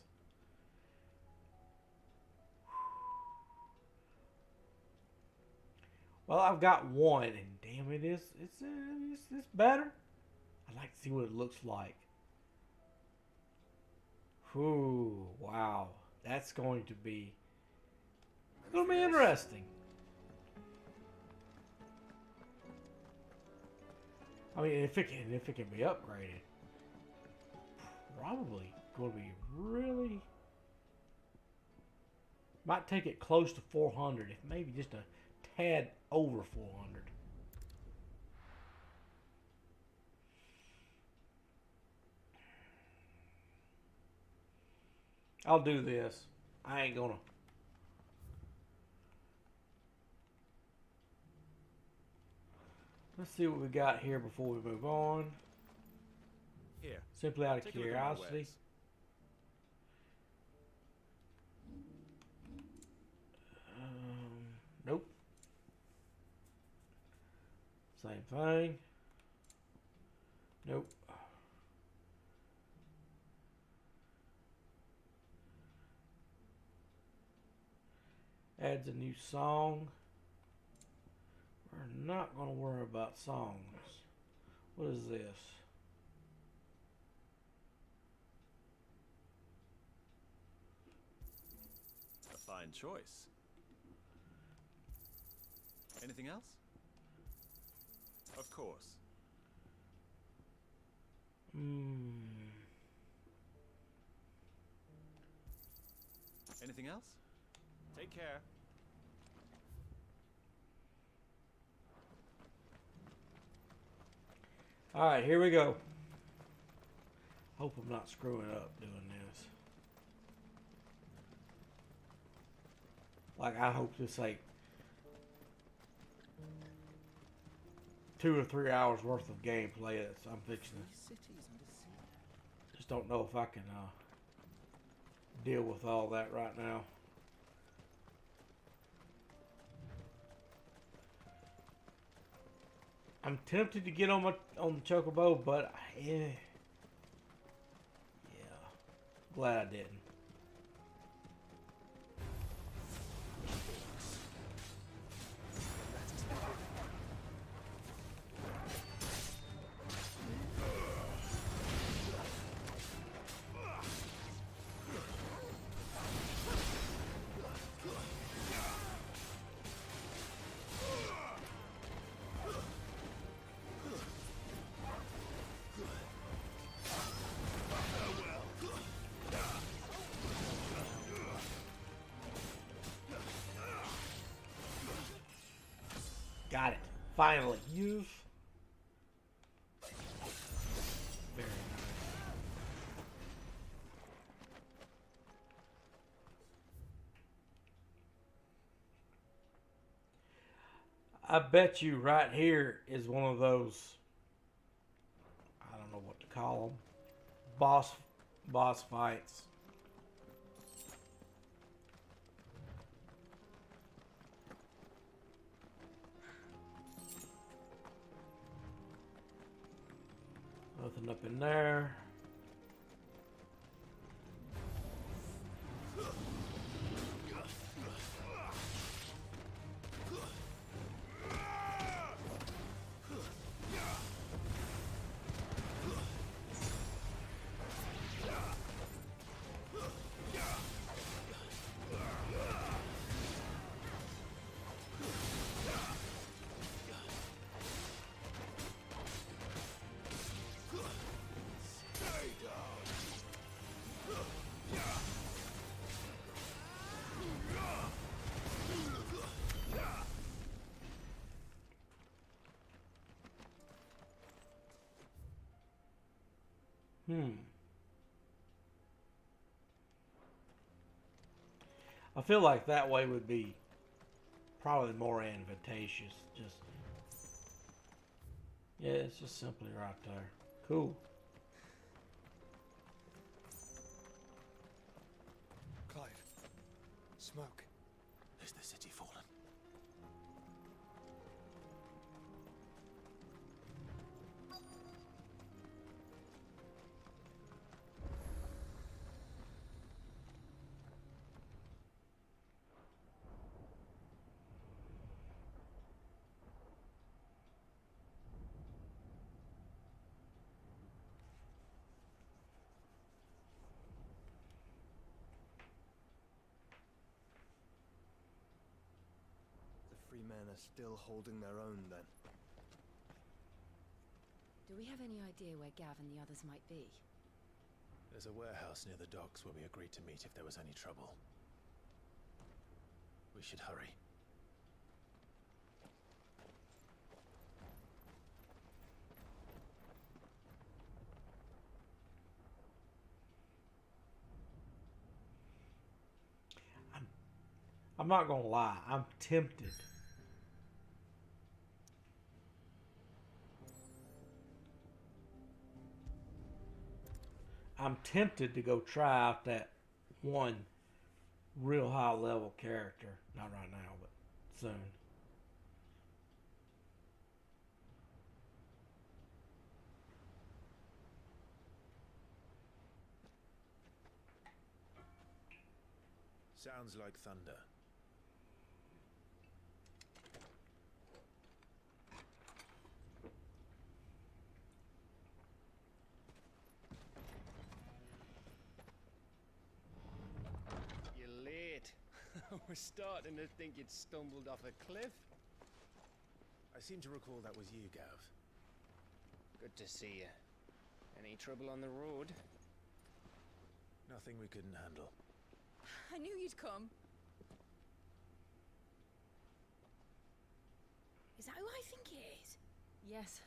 Well, I've got one, and damn it, it's better. I'd like to see what it looks like. Ooh, wow, that's going to be interesting. I mean, if it can be upgraded, probably going to be really. Might take it close to 400, if maybe just a tad over 400. I'll do this. I ain't gonna. Let's see what we got here before we move on. Here. Simply out of Take a look at my curiosity. wares. Nope. Same thing. Nope. Adds a new song. We're not going to worry about songs. What is this? A fine choice. Anything else? Of course. Anything else? Take care. Alright, here we go. Hope I'm not screwing up doing this. Like, I hope this ain't 2 or 3 hours worth of gameplay that I'm fixing. Just don't know if I can deal with all that right now. I'm tempted to get on the chocobo, but yeah, glad I didn't. Got it. Finally. Very nice. I bet you right here is one of those, I don't know what to call them, boss fights. Nothing up in there. I feel like that way would be probably more advantageous. Just, yeah, it's just simply right there. Cool. Clive. Smoke. Is the city fallen? The free men are still holding their own, then. Do we have any idea where Gav and the others might be? There's a warehouse near the docks where we agreed to meet if there was any trouble. We should hurry. I'm not gonna lie, I'm tempted. I'm tempted to go try out that one real high level character. Not right now, but soon. Sounds like thunder. You're late. We're starting to think you'd stumbled off a cliff. I seem to recall that was you, Gav. Good to see you. Any trouble on the road? Nothing we couldn't handle. I knew you'd come. Is that who I think it is? Yes.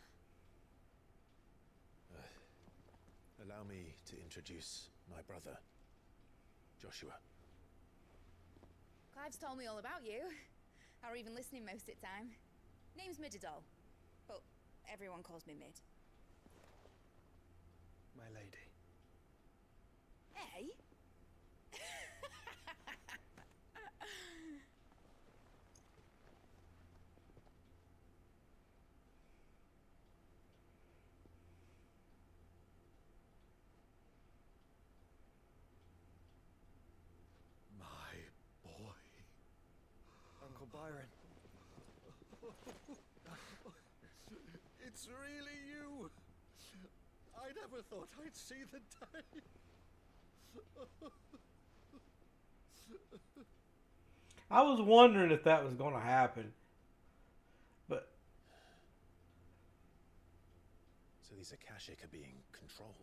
Allow me to introduce my brother, Joshua. Clive's told me all about you. Or even listening most of the time. Name's Midadol, but everyone calls me Mid. My lady. Hey? Uncle Byron. It's really you! I never thought I'd see the day. I was wondering if that was going to happen. But So these Akashic are being controlled.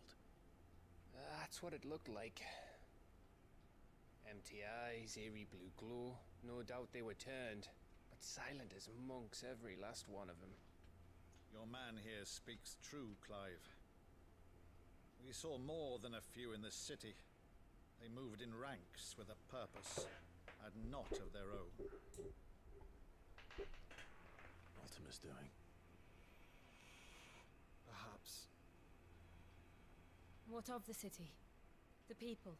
That's what it looked like. Empty eyes, eerie blue glow. No doubt they were turned, but silent as monks, every last one of them. Your man here speaks true, Clive. We saw more than a few in this city. They moved in ranks with a purpose, and not of their own. Ultima's doing. Perhaps. What of the city? The people?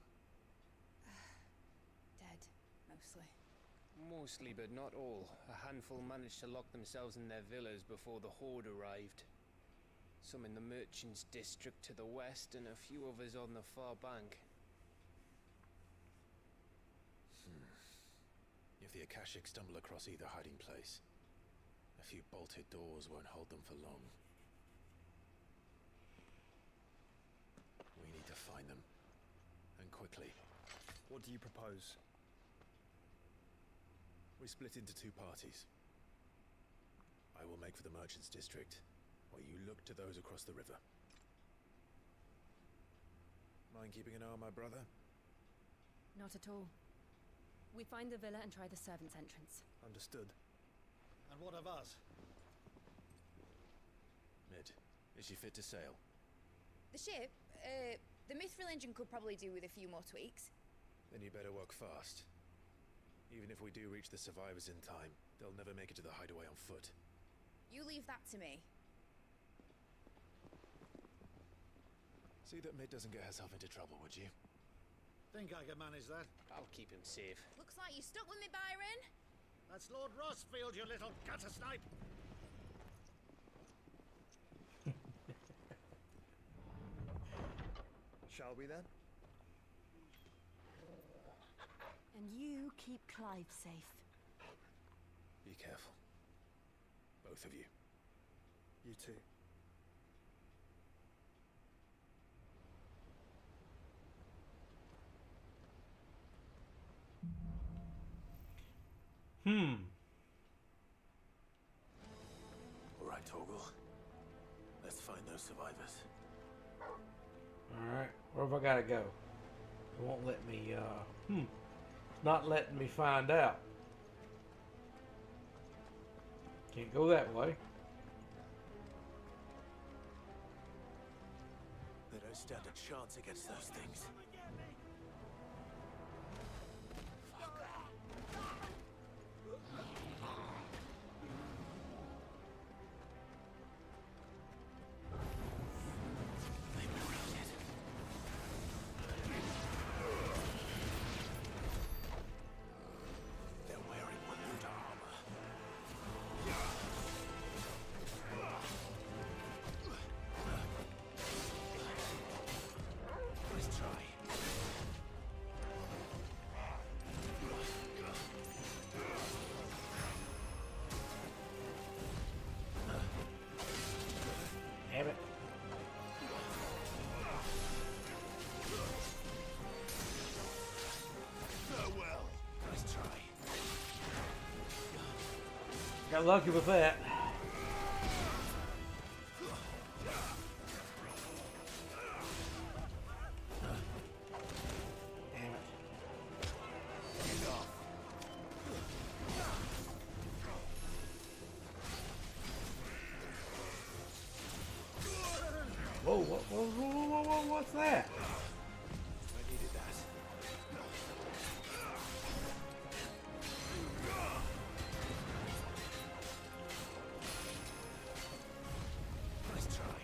Dead, mostly. Mostly, but not all. A handful managed to lock themselves in their villas before the Horde arrived. Some in the merchants' district to the west, and a few others on the far bank. If the Akashic stumble across either hiding place, a few bolted doors won't hold them for long. We need to find them, and quickly. What do you propose? We split into two parties. I will make for the merchants' district, while you look to those across the river. Mind keeping an eye on my brother? Not at all. We find the villa and try the servants' entrance. Understood. And what of us? Mid, is she fit to sail? The ship, the mithril engine could probably do with a few more tweaks. Then you better work fast. Even if we do reach the survivors in time, they'll never make it to the hideaway on foot. You leave that to me. See that Mid doesn't get herself into trouble, would you? Think I can manage that? I'll keep him safe. Looks like you stuck with me, Byron. That's Lord Rossfield, you little gutter snipe! Shall we then? And you keep Clive safe. Be careful. Both of you. You too. All right, Torgal. Let's find those survivors. Alright, where have I gotta go? It won't let me, it's not letting me find out. Can't go that way. They don't stand a chance against those things. Damn it. Farewell. Nice try. Got lucky with that. Whoa, what's that? I needed that. Nice try.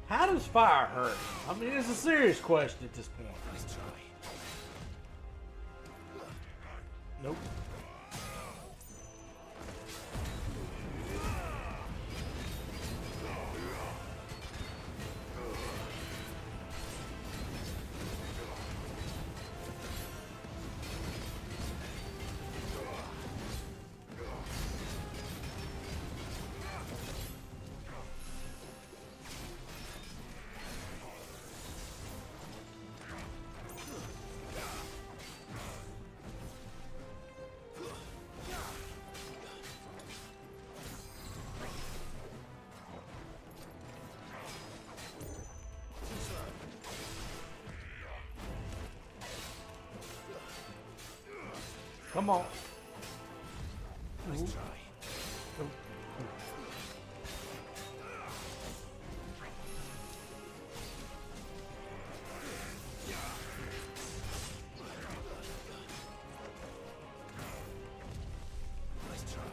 How does fire hurt? I mean, it's a serious question at this point. Nice try. Nope. Come on. Nice try. Nice try.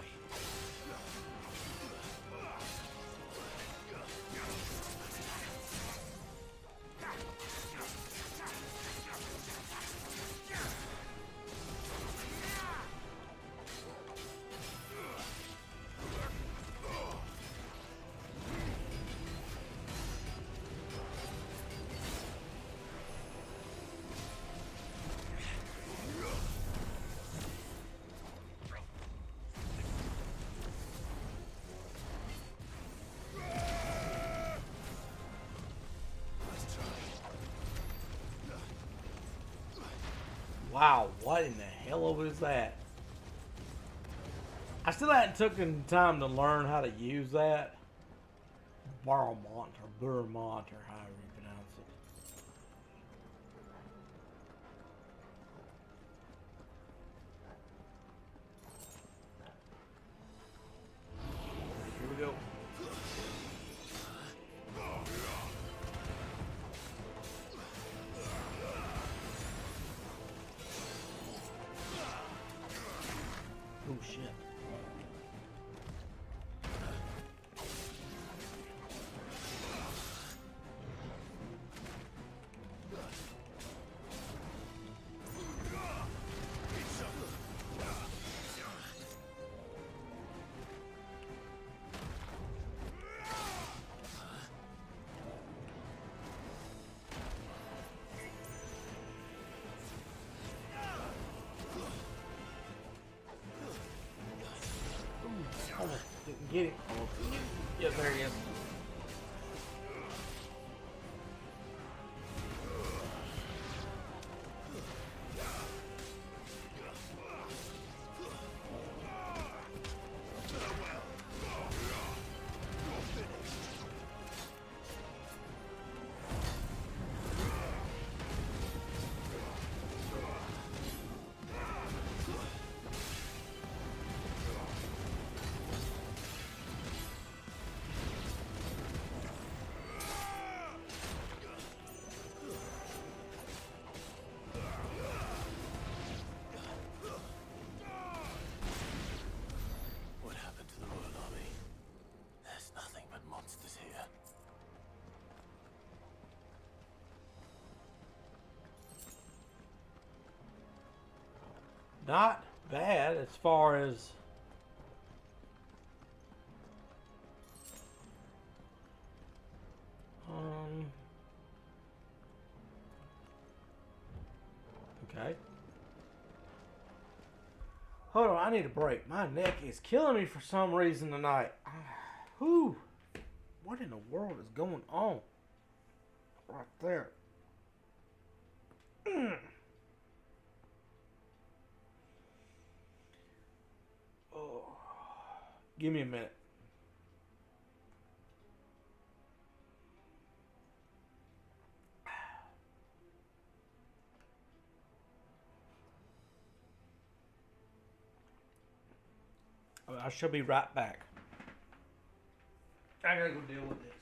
Wow, what in the hell was that? I still hadn't taken time to learn how to use that. Barmont or Burmont or however you pronounce it. Here we go. Oh shit. Almost didn't get it. Almost didn't get it. Yeah, there he is. What happened to the Royal Army? There's nothing but monsters here. Not bad as far as okay. Hold on, I need a break. My neck is killing me for some reason tonight. Whew. What in the world is going on? Right there. Oh. Give me a minute. I shall be right back. I gotta go deal with this.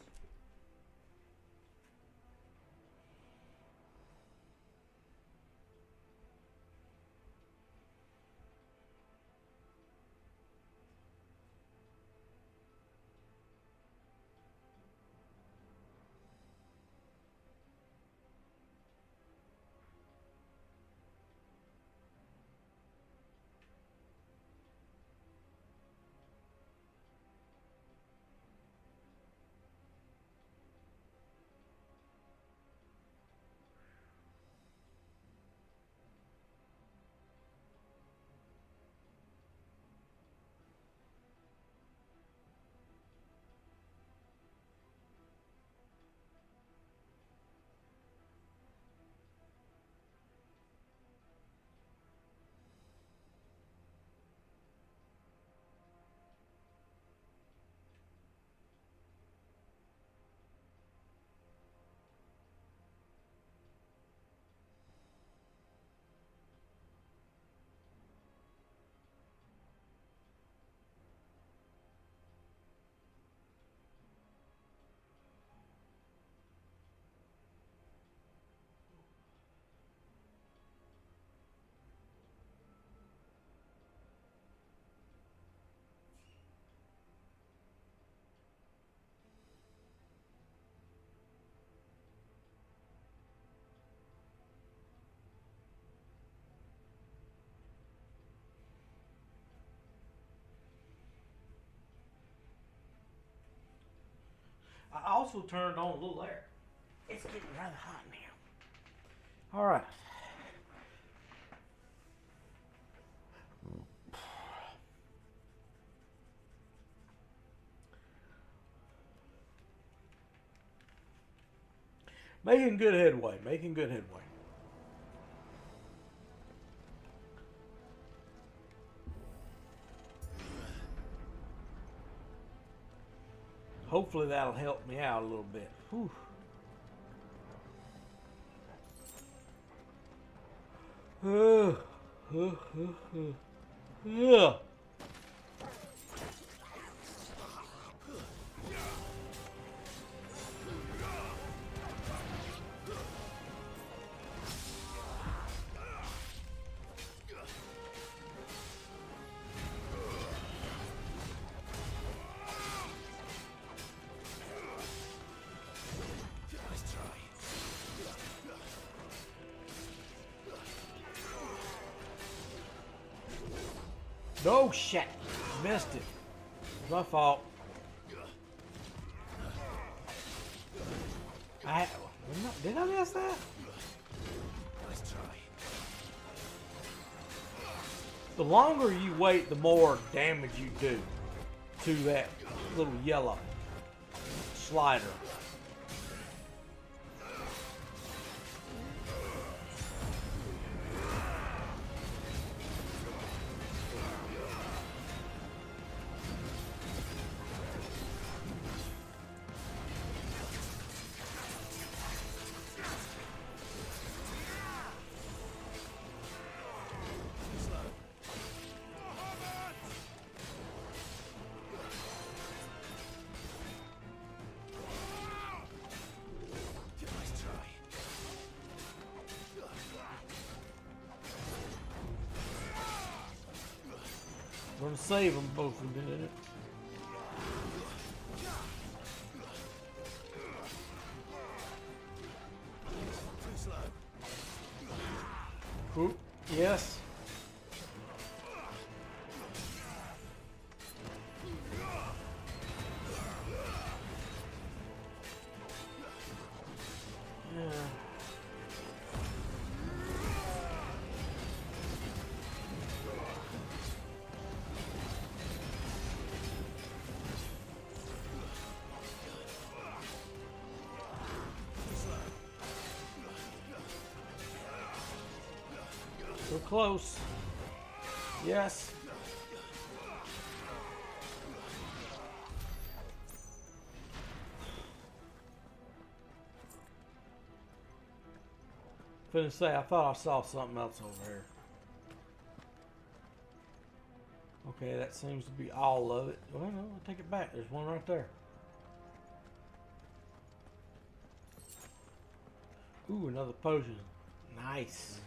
I also turned on a little air. It's getting rather hot now. All right. Making good headway. Making good headway. Hopefully that'll help me out a little bit. Whew. Yeah. No shit. Missed it. It's my fault. Did I miss that? Nice try. The longer you wait, the more damage you do to that little yellow slider. Gonna save them both a minute. Oop, yes. Yeah. So close. Yes. Finna say, I thought I saw something else over here. Okay, that seems to be all of it. Well, no, I'll take it back. There's one right there. Ooh, another potion. Nice.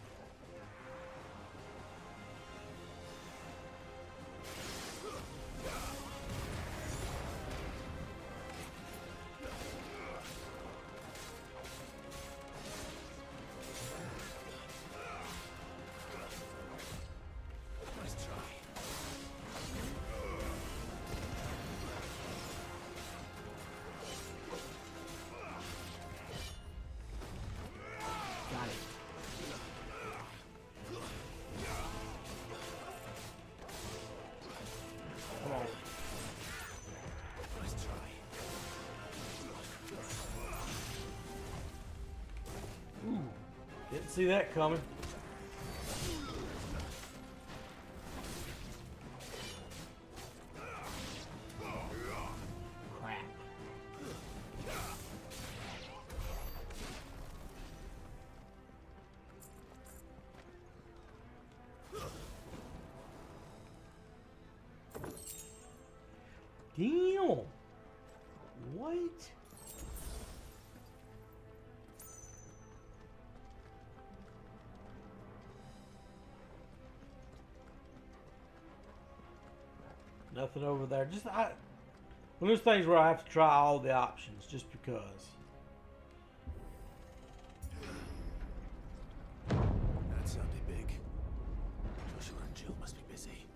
Didn't see that coming. Crap. Damn. What? Nothing over there. Just one of those things where I have to try all the options just because. That sounded big. Joshua and Jill must be busy.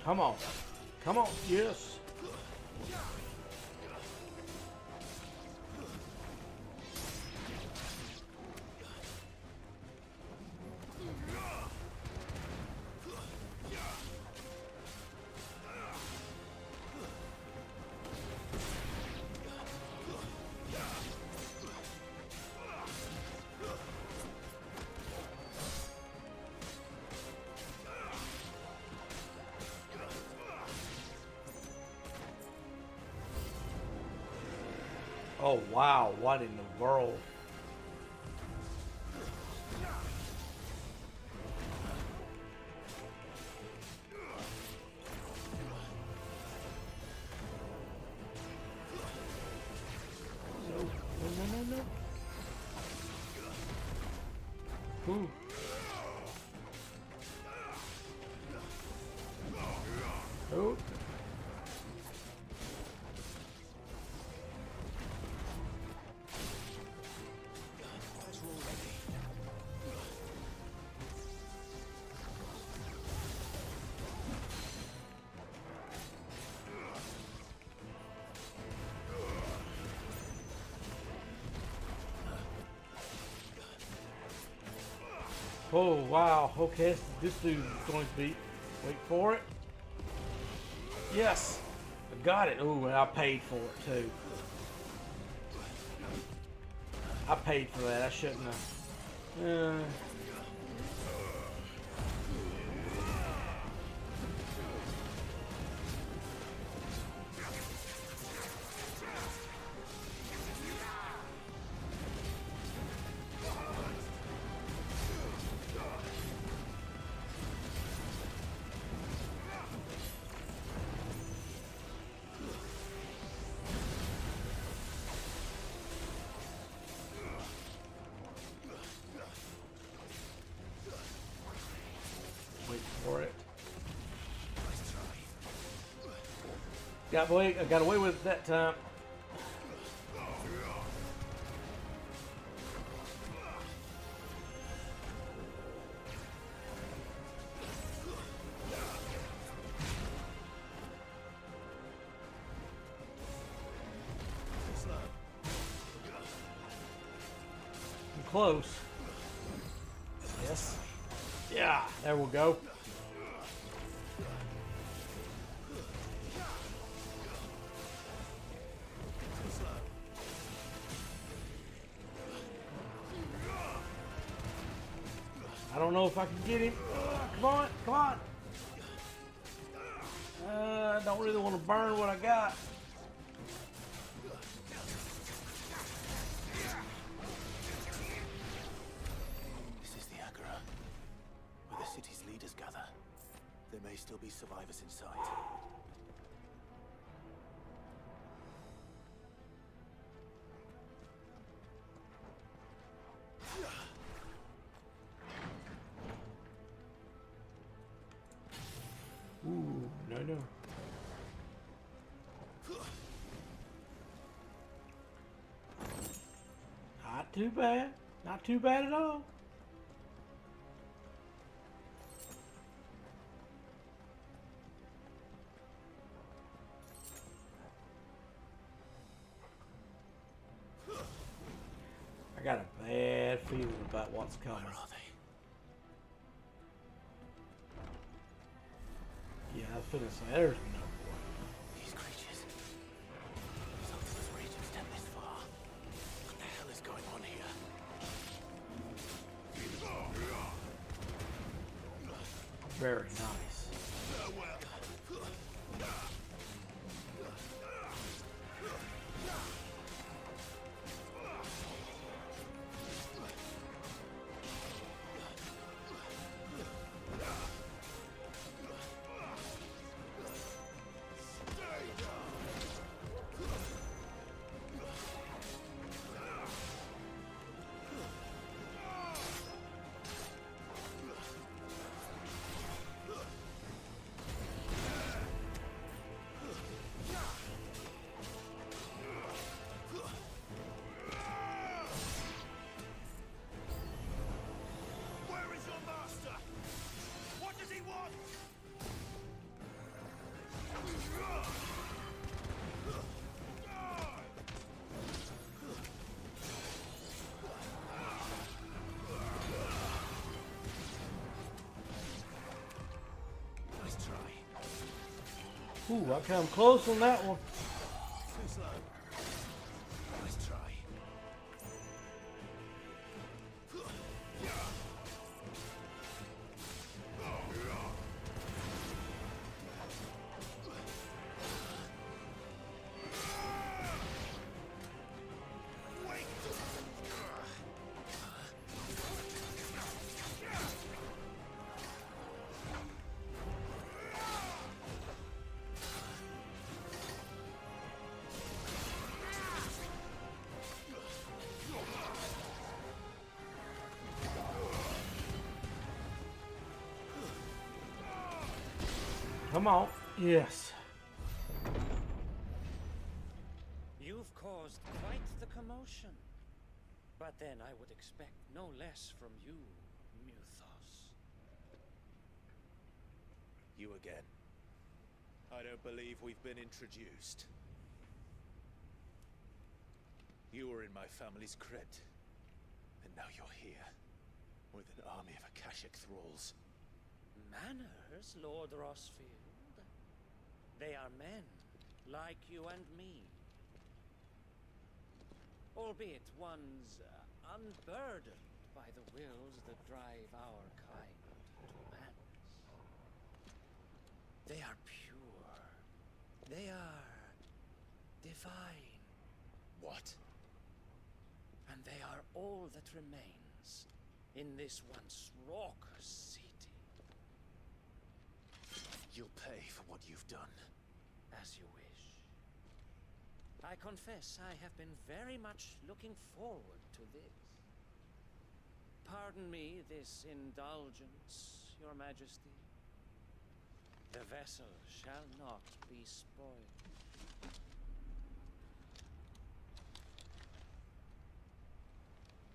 Come on. Come on. Yes. Oh wow, what in the world? No. Ooh. Oh. Oh wow, okay, this dude is going to be, wait for it. Yes, I got it. Oh, and I paid for it too. I paid for that, I shouldn't have. Wait for it. I got away with it that time. I'm close. Yes. Yeah, there we go. I don't know if I can get him. Come on, come on. I don't really want to burn what I got. This is the Agora, where the city's leaders gather. There may still be survivors inside. Ooh, no. Not too bad. Not too bad at all. I got a bad feeling about what's coming. Where are they? Yeah, I was finna say, there's no way. These creatures. Something was ready to extend this far. What the hell is going on here? Very nice. Ooh, I come close on that one. Too slow. Nice try. Come on. Yes. You've caused quite the commotion. But then I would expect no less from you, Muthos. You again. I don't believe we've been introduced. You were in my family's crypt, and now you're here, with an army of Akashic thralls. Manners, Lord Rossfield. They are men, like you and me. Albeit ones unburdened by the wills that drive our kind to madness. They are pure. They are divine. What? And they are all that remains in this once raucous city. You'll pay for what you've done. As you wish. I confess I have been very much looking forward to this. Pardon me this indulgence, Your Majesty. The vessel shall not be spoiled.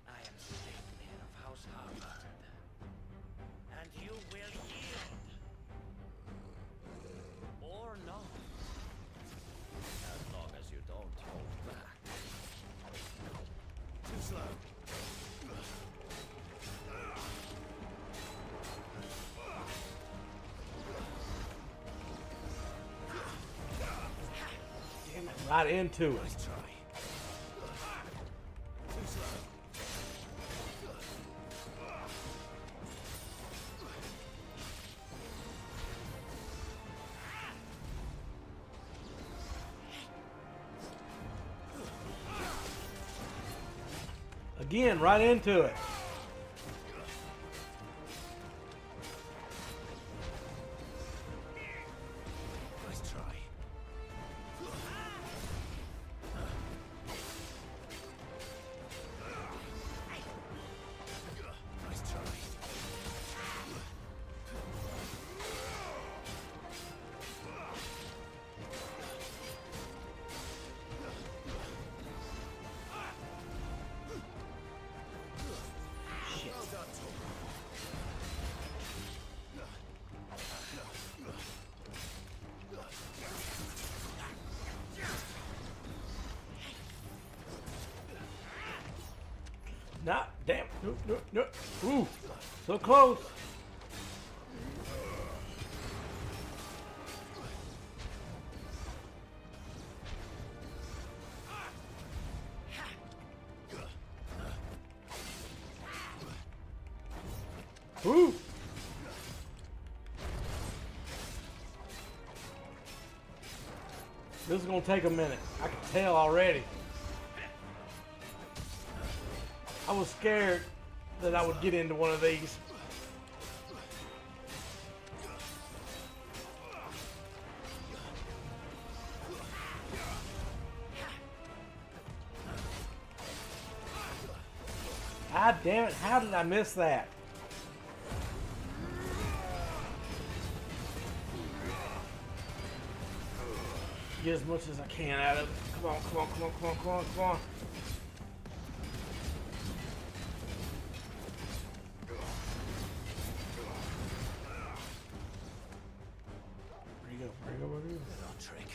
I am Sleipnir of House Harvard, and you will yield. Or not. As long as you don't hold back. Too slow. Damn it, right into it. Nice try. Too slow. Again, right into it. Nice try. Nice try. Shit. Well done, Tom. Not damn. No. Ooh, so close. Ooh. This is gonna take a minute. I can tell already. I was scared that I would get into one of these. God damn it, how did I miss that? Get as much as I can out of it. Come on. Where you go? Good old trick.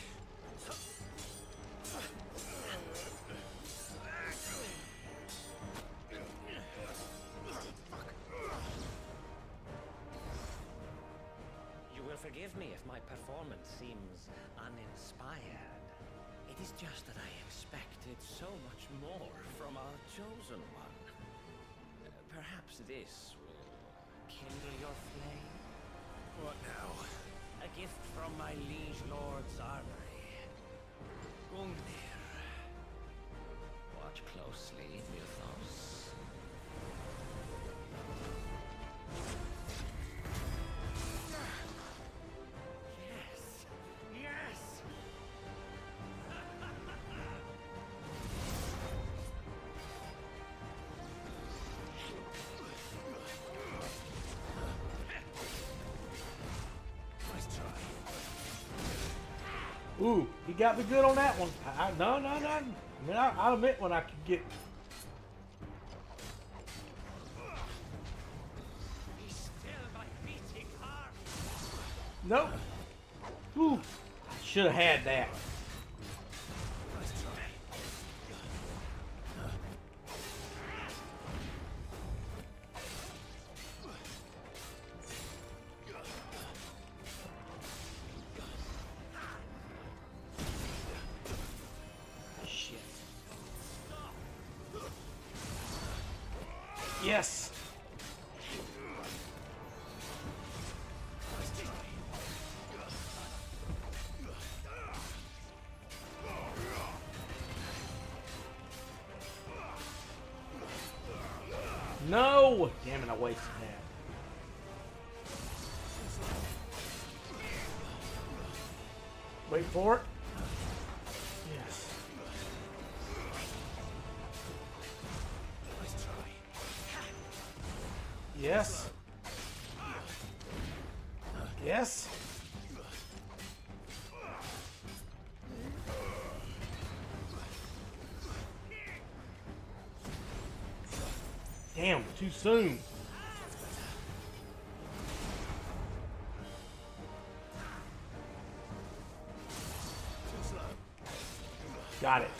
You will forgive me if my performance seems uninspired. It is just that I expected so much more from our chosen one. Perhaps this will kindle your flame? What now? A gift from my liege lord's armory. Gungnir. Watch closely, Muthos. Yes! Nice try. Ooh, he got me good on that one. No. I mean, I'll admit when I could get. He's still my beating heart. Nope. Ooh, I should have had that. Shit. Yes. No! Damn it, I wasted that. Wait for it. Yes. Yes. Yes. Damn, too soon. Got it.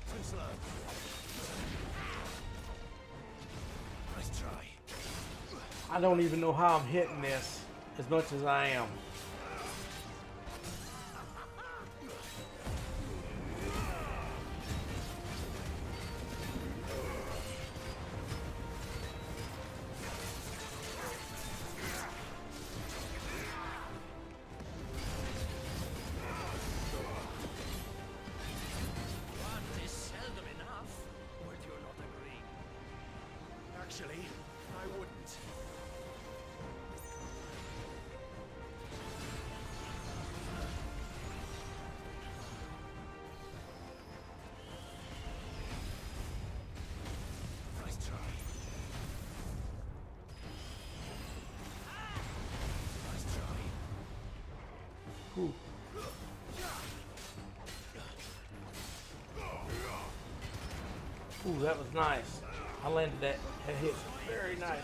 Too slow. Nice try. I don't even know how I'm hitting this as much as I am. One is seldom enough. Would you not agree? Actually, I wouldn't. Nice try. Nice try. Ooh. Ooh, that was nice. I landed that hit very nice.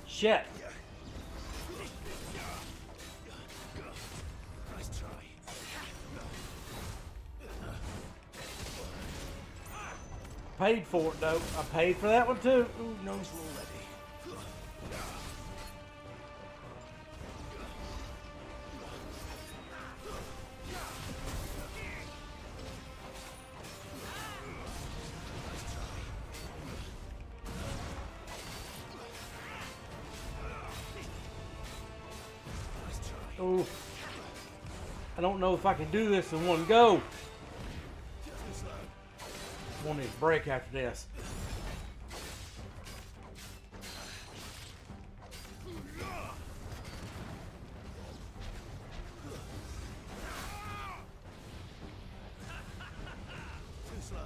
Shit. Nice try. Paid for it though. I paid for that one too. Ooh, no. Oh, I don't know if I can do this in one go. I want to break after this. Too slow.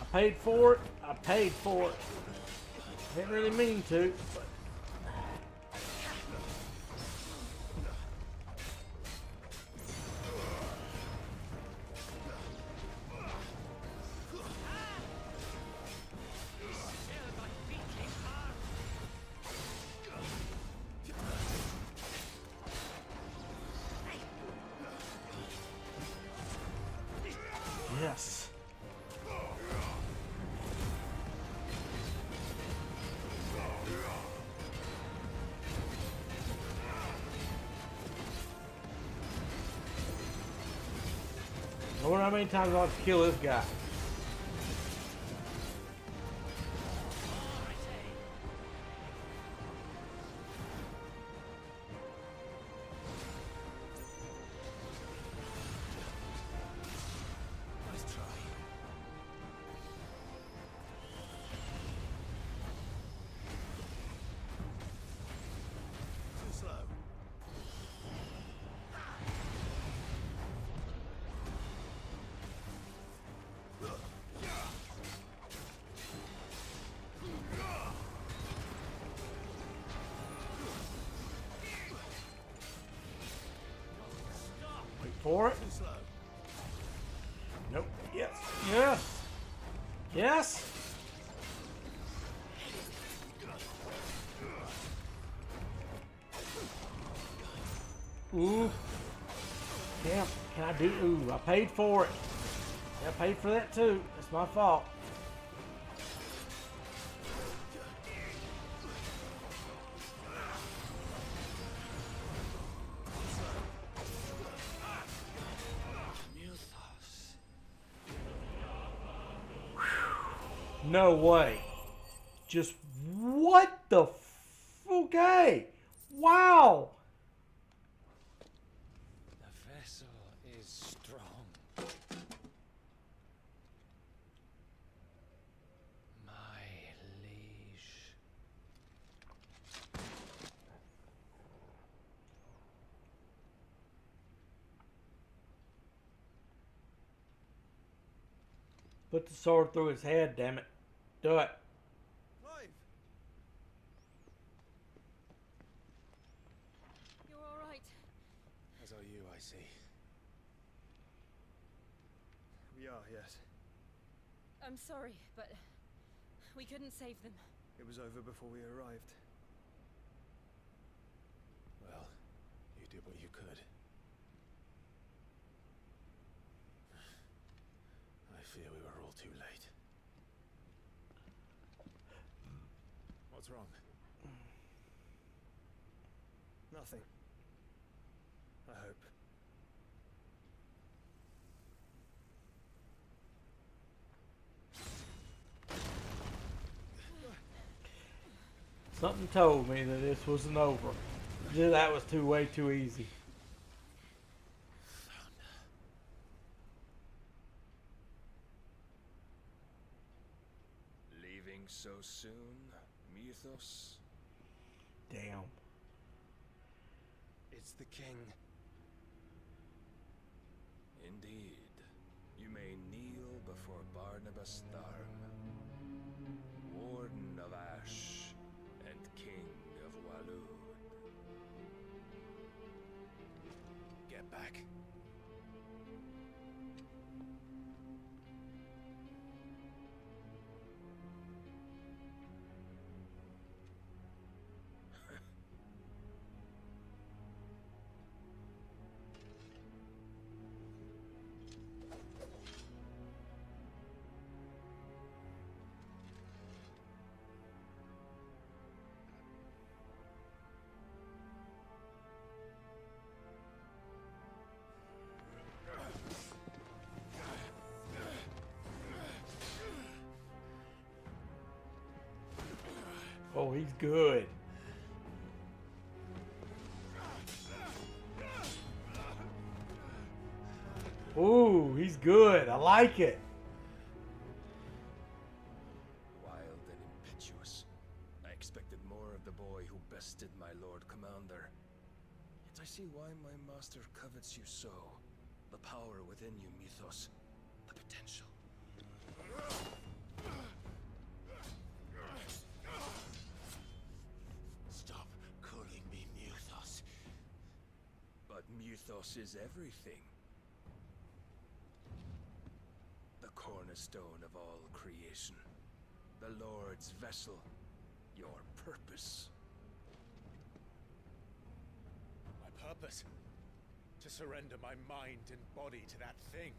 I paid for it. I paid for it. Didn't really mean to, but. Yes. I wonder how many times I'll have to kill this guy. Nice try. Too slow. for it. Nope. Yes. Yes. Yes. Ooh. Damn. Can I do? Ooh, I paid for it. I paid for that too. That's my fault. No way. Just what the okay. Wow. The vessel is strong. My liege. Put the sword through his head, damn it. Do it. Clive! You're all right. As are you, I see. We are, yes. I'm sorry, but we couldn't save them. It was over before we arrived. Well, you did what you could. I fear we were all too late. What's wrong? Nothing. I hope. Something told me that this wasn't over. That was way too easy. Leaving so soon, Mythos? Damn. It's the king. Indeed. You may kneel before Barnabas Tharm, Warden of Ash and King of Waloed. Get back. Oh, he's good. Ooh, he's good. I like it. Wild and impetuous. I expected more of the boy who bested my Lord Commander. Yet I see why my master covets you so. The power within you, Mythos. The potential. Stop calling me Mythos. But Mythos is everything. The cornerstone of all creation. The Lord's vessel. Your purpose. My purpose? To surrender my mind and body to that thing.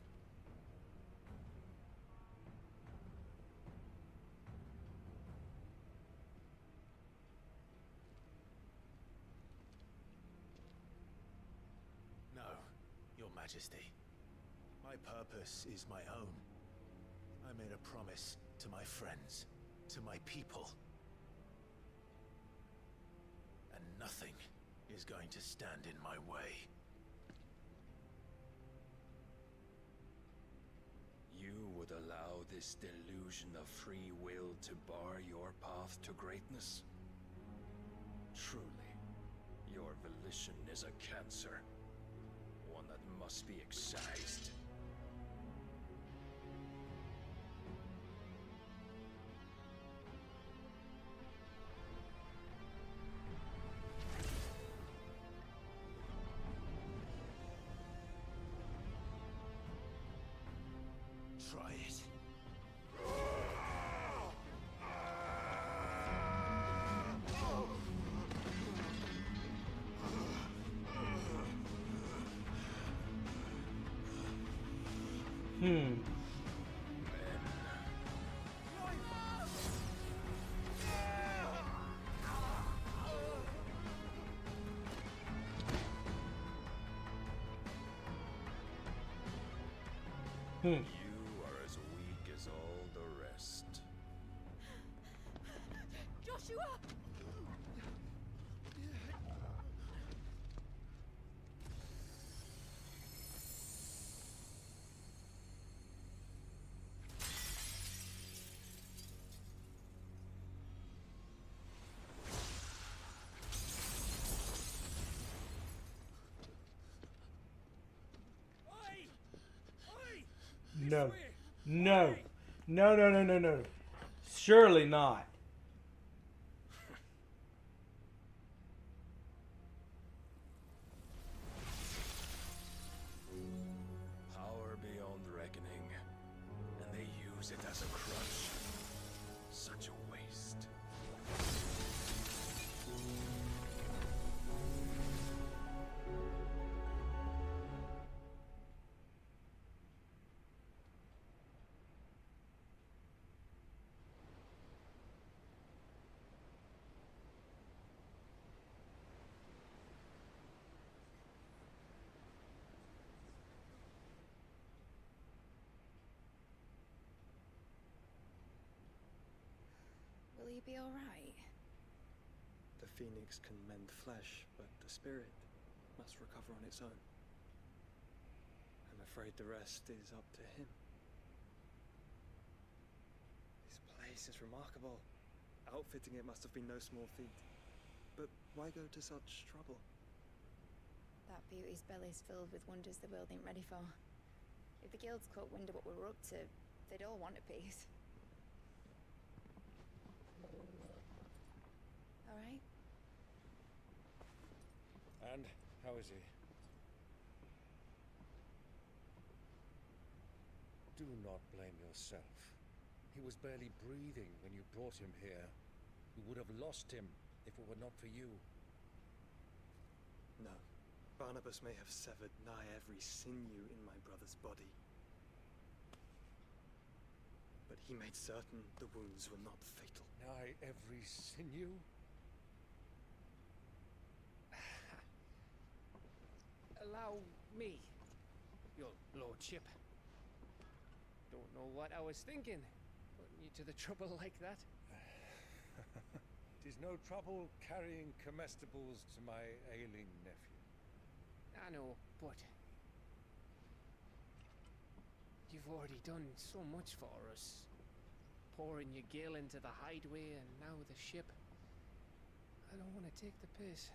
No, Your Majesty. My purpose is my own. I made a promise to my friends, to my people. And nothing is going to stand in my way. You would allow this delusion of free will to bar your path to greatness? Truly, your volition is a cancer. One that must be excised. Try it. You are as weak as all the rest. Joshua! No. No. No, no, no, no, no. Surely not. Power beyond reckoning, and they use it as a crutch. Such a waste. Will you be alright? The phoenix can mend flesh, but the spirit must recover on its own. I'm afraid the rest is up to him. This place is remarkable. Outfitting it must have been no small feat. But why go to such trouble? That beauty's belly's filled with wonders the world ain't ready for. If the guilds caught wind of what we were up to, they'd all want a piece. Alright? And how is he? Do not blame yourself. He was barely breathing when you brought him here. We would have lost him if it were not for you. No. Barnabas may have severed nigh every sinew in my brother's body. But he made certain the wounds were not fatal. Nigh every sinew? Allow me, your lordship. Don't know what I was thinking, putting you to the trouble like that. It is no trouble carrying comestibles to my ailing nephew. I know, but you've already done so much for us. Pouring your gill into the hideaway and now the ship. I don't want to take the piss.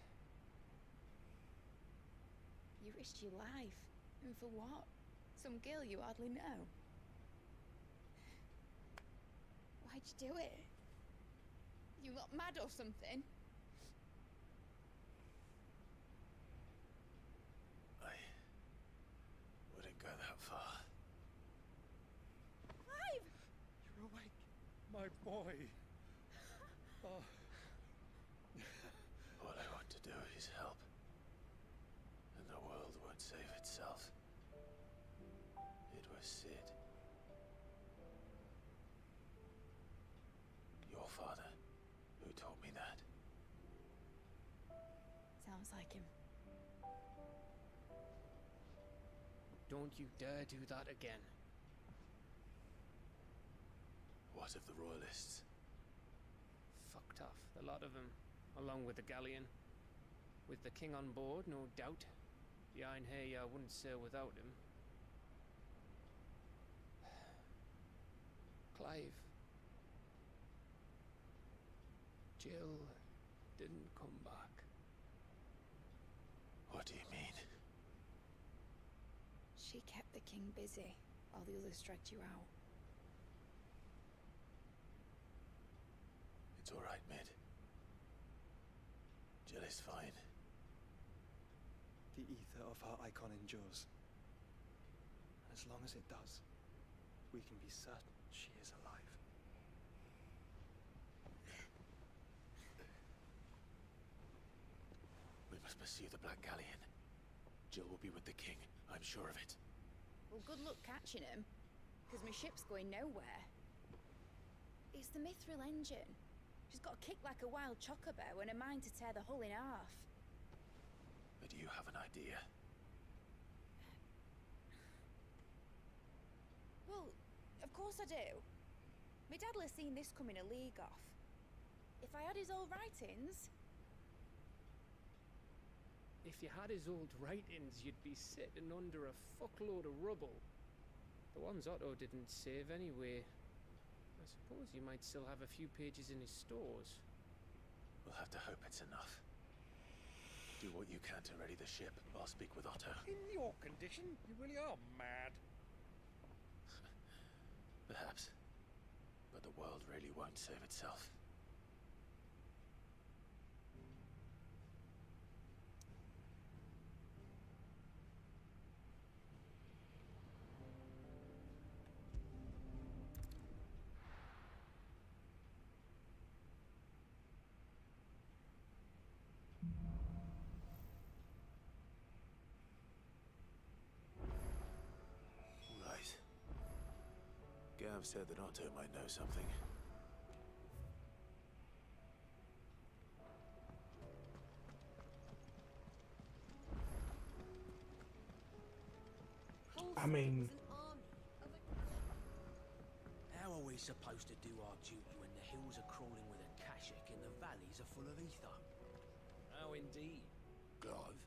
You risked your life. And for what? Some girl you hardly know. Why'd you do it? You lot mad or something? I wouldn't go that far. Clive! You're awake, my boy. Oh. All I want to do is help. And the world won't save itself. It was Sid. Your father, who taught me that. Sounds like him. Don't you dare do that again. What of the royalists? Fucked off, the lot of them, along with the galleon. With the king on board, no doubt. Behind here, I wouldn't sail without him. Clive. Jill didn't come back. What do you mean? She kept the king busy while the others dragged you out. It's all right, Mid. Jill is fine. The ether of her icon endures. And as long as it does, we can be certain she is alive. We must pursue the Black Galleon. Jill will be with the king, I'm sure of it. Well, good luck catching him, because my ship's going nowhere. It's the Mithril engine. She's got a kick like a wild chocobo and a mind to tear the hull in half. But you have an idea. Well, of course I do. My dad'll have seen this coming a league off. If I had his old writings... If you had his old writings, you'd be sitting under a fuckload of rubble. The ones Otto didn't save anyway. I suppose you might still have a few pages in his stores. We'll have to hope it's enough. Do what you can to ready the ship. I'll speak with Otto. In your condition, you really are mad. Perhaps. But the world really won't save itself. Gav said that Otto might know something. I mean... How are we supposed to do our duty when the hills are crawling with a Kashik and the valleys are full of ether? How indeed. Clive.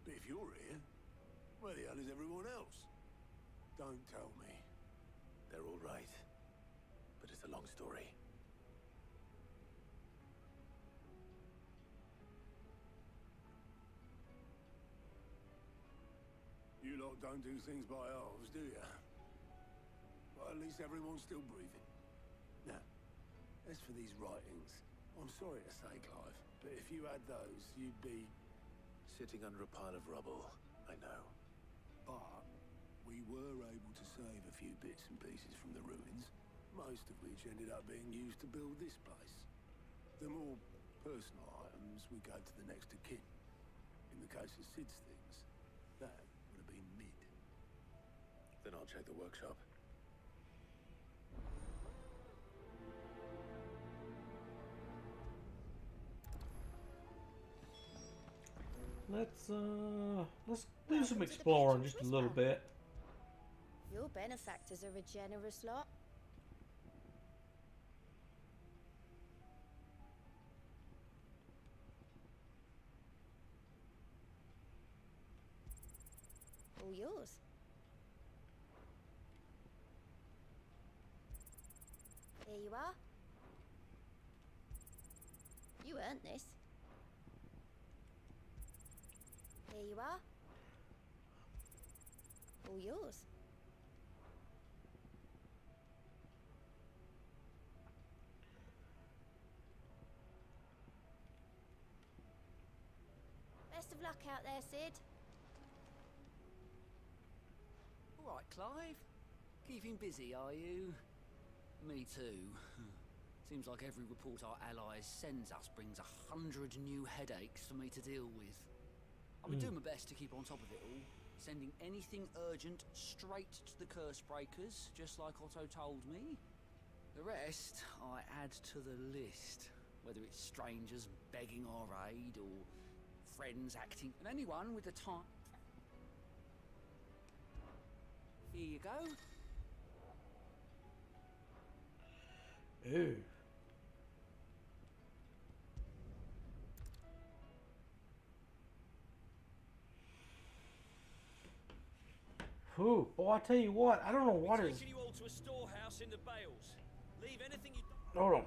But if you're here, where the hell is everyone else? Don't tell me. They're all right. But it's a long story. You lot don't do things by halves, do you? Well, at least everyone's still breathing. Now, as for these writings, I'm sorry to say, Clive, but if you had those, you'd be... Sitting under a pile of rubble, I know. But we were able to save a few bits and pieces from the ruins, most of which ended up being used to build this place. The more personal items we gave to the next of kin. In the case of Sid's things, that would have been mid. Then I'll check the workshop. Let's do some exploring just a little bit. Your benefactors are a generous lot. All yours. Here you are. You earned this. Here you are. All yours. Best of luck out there, Sid. All right, Clive. Keeping busy, are you? Me too. Seems like every report our allies sends us brings 100 new headaches for me to deal with. I've been doing my best to keep on top of it all, sending anything urgent straight to the curse breakers, just like Otto told me. The rest I add to the list, whether it's strangers begging our aid or friends acting, and anyone with the time. Here you go. Ooh. Ooh, boy, I tell you what, I don't know what is... Taking you all to a storehouse in the Bales. Leave anything you... Hold on.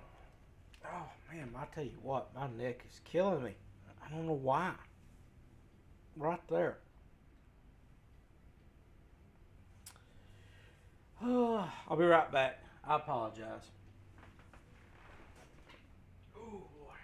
Oh, man, I tell you what, my neck is killing me. I don't know why. Right there. I'll be right back. I apologize. Oh, boy.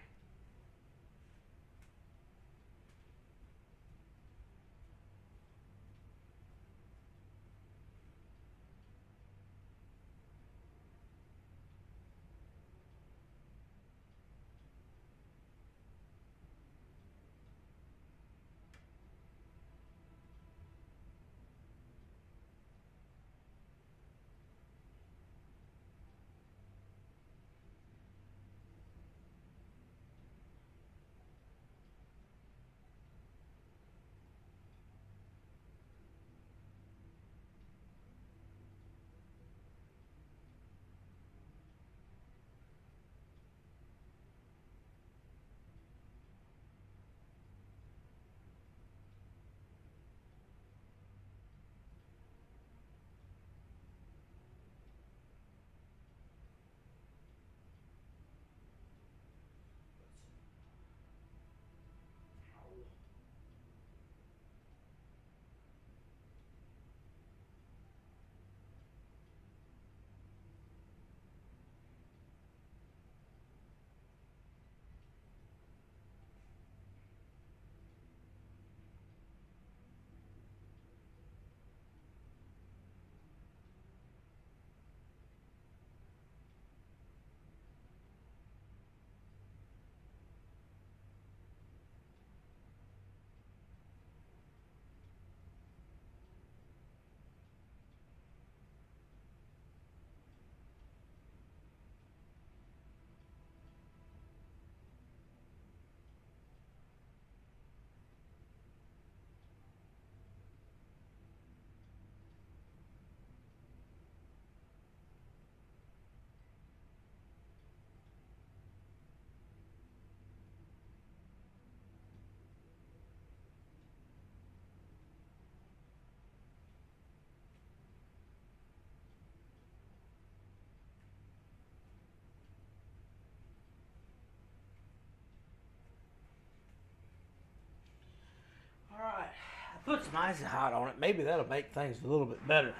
Alright, I put some icy hot on it. Maybe that'll make things a little bit better.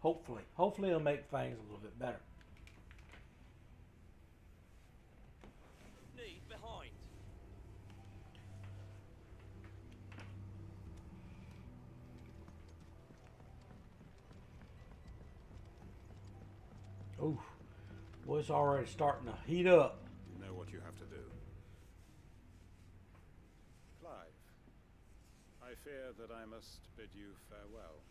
Hopefully. Hopefully it'll make things a little bit better. Need behind. Ooh. Boy, it's already starting to heat up. You know what you have to do. Clive, I fear that I must bid you farewell.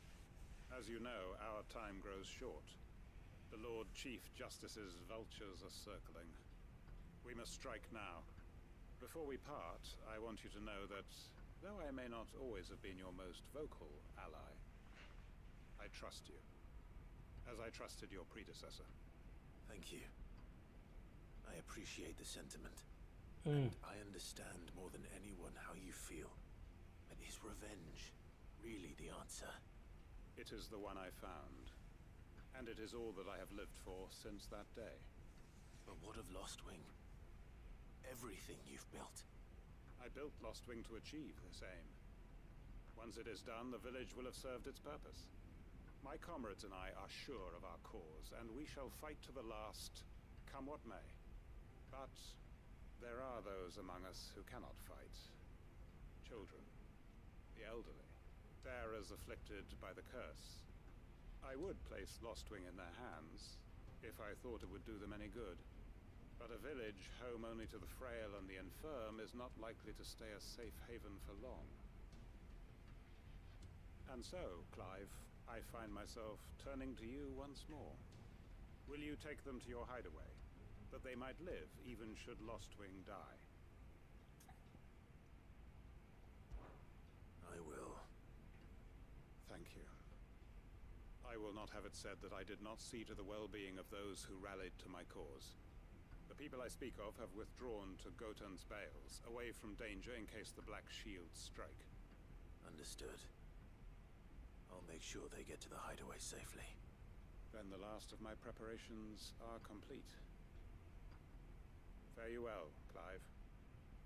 As you know, our time grows short. The Lord Chief Justice's vultures are circling. We must strike now. Before we part, I want you to know that, though I may not always have been your most vocal ally, I trust you, as I trusted your predecessor. Thank you. I appreciate the sentiment. Mm. And I understand more than anyone how you feel. But is revenge really the answer? It is the one I found, and it is all that I have lived for since that day. But what of Lostwing? Everything you've built. I built Lostwing to achieve this aim. Once it is done, the village will have served its purpose. My comrades and I are sure of our cause, and we shall fight to the last, come what may. But there are those among us who cannot fight. Children, the elderly, bearers afflicted by the curse. I would place Lostwing in their hands, if I thought it would do them any good. But a village home only to the frail and the infirm is not likely to stay a safe haven for long. And so, Clive, I find myself turning to you once more. Will you take them to your hideaway, that they might live even should Lostwing die? I will. Thank you. I will not have it said that I did not see to the well-being of those who rallied to my cause. The people I speak of have withdrawn to Gotan's Bales, away from danger in case the Black Shields strike. Understood. I'll make sure they get to the hideaway safely. Then the last of my preparations are complete. Fare you well, Clive.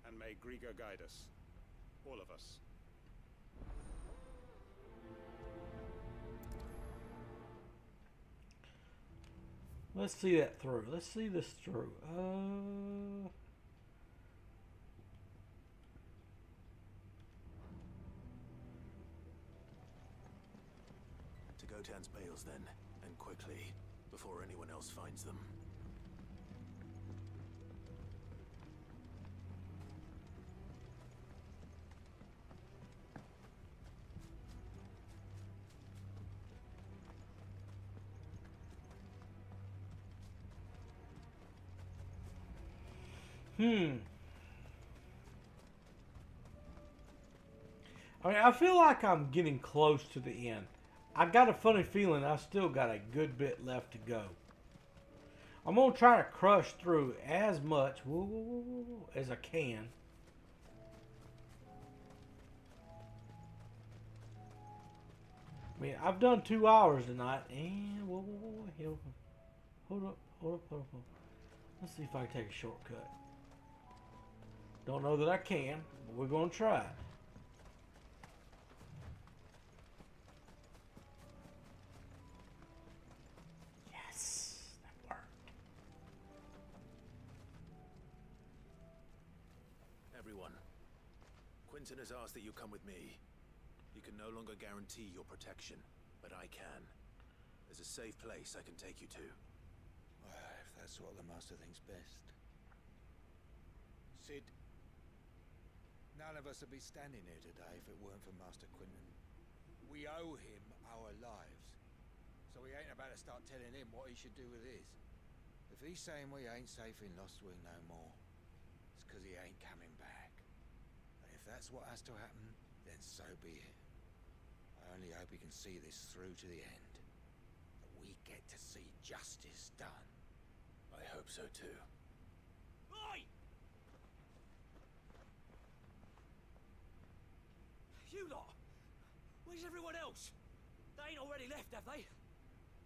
And may Griga guide us. All of us. Let's see that through. Let's see this through. To Gotan's Bales then, and quickly, before anyone else finds them. I mean, I feel like I'm getting close to the end. I got a funny feeling I still got a good bit left to go. I'm going to try to crush through as much as I can. I mean, I've done 2 hours tonight, and hold up. Let's see if I can take a shortcut. Don't know that I can, but we're going to try it. Yes, that worked. Everyone, Quentin has asked that you come with me. He can no longer guarantee your protection, but I can. There's a safe place I can take you to. Well, if that's what the Master thinks best. Sid, none of us would be standing here today if it weren't for Master Quentin. We owe him our lives, so we ain't about to start telling him what he should do with his. If he's saying we ain't safe in Lostwing no more, it's because he ain't coming back. And if that's what has to happen, then so be it. I only hope he can see this through to the end. That we get to see justice done. I hope so too. Oi! You lot! Where's everyone else? They ain't already left, have they?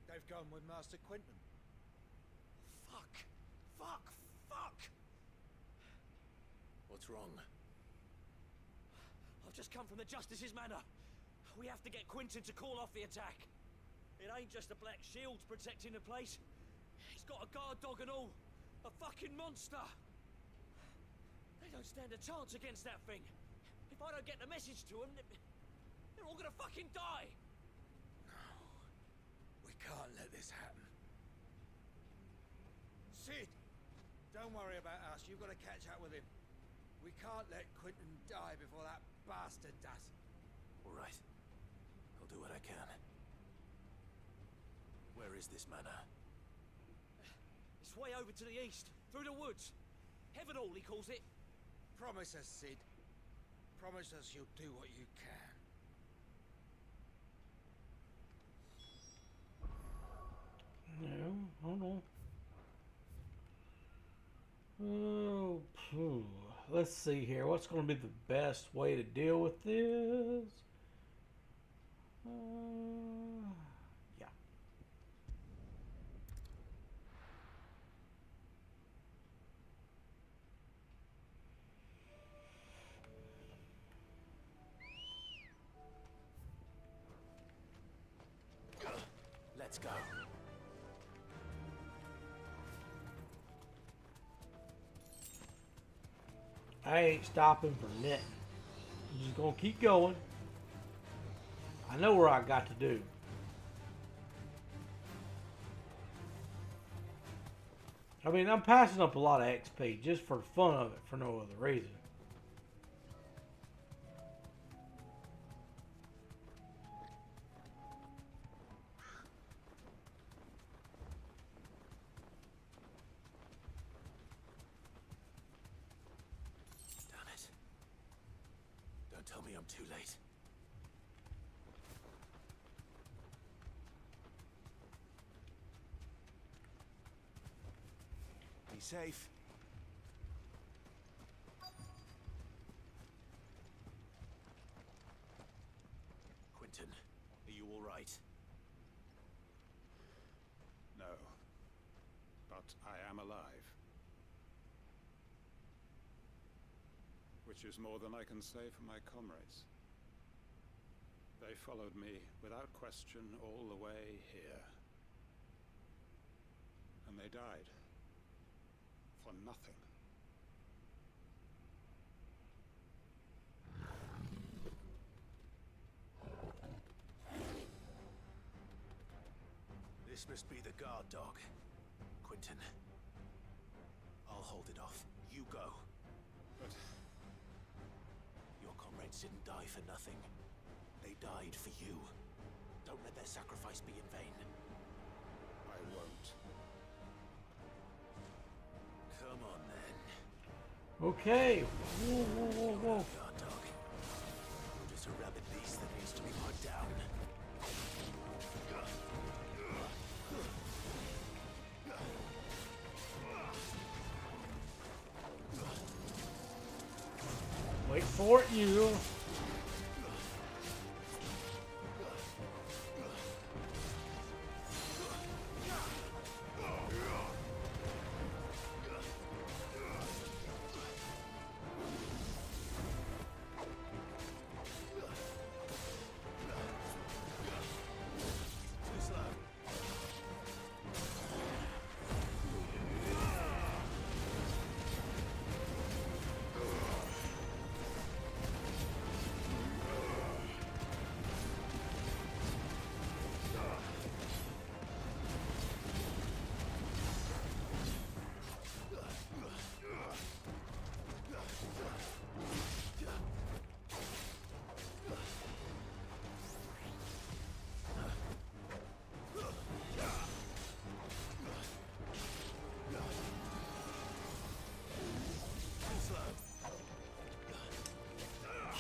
They've gone with Master Quentin. Fuck! Fuck! Fuck! What's wrong? I've just come from the Justice's manor. We have to get Quentin to call off the attack. It ain't just a black shield protecting the place. He's got a guard dog and all. A fucking monster. They don't stand a chance against that thing. If I don't get the message to them, they're all gonna fucking die. We can't let this happen. Sid! Don't worry about us. You've got to catch up with him. We can't let Quentin die before that bastard does. All right. I'll do what I can. Where is this manor? It's way over to the east, through the woods. Heaven Hall, he calls it. Promise us, Sid. Promise us you'll do what you can. No, hold on. Oh, phew. Let's see here. What's going to be the best way to deal with this? Yeah. Let's go. I ain't stopping for nothing. I'm just gonna keep going. I know where I got to do. I mean, I'm passing up a lot of XP just for the fun of it, for no other reason. Tell me I'm too late. Be safe. Quentin, are you all right? No. But I am alive. Which is more than I can say for my comrades. They followed me without question all the way here. And they died. For nothing. This must be the guard dog. Quentin. I'll hold it off. You go. But your comrades didn't die for nothing. They died for you. Don't let their sacrifice be in vain. I won't. Come on, then. Okay. Whoa, whoa, whoa, whoa. Guard dog. You're just a rabid beast that needs to be put down. Wait for it, you.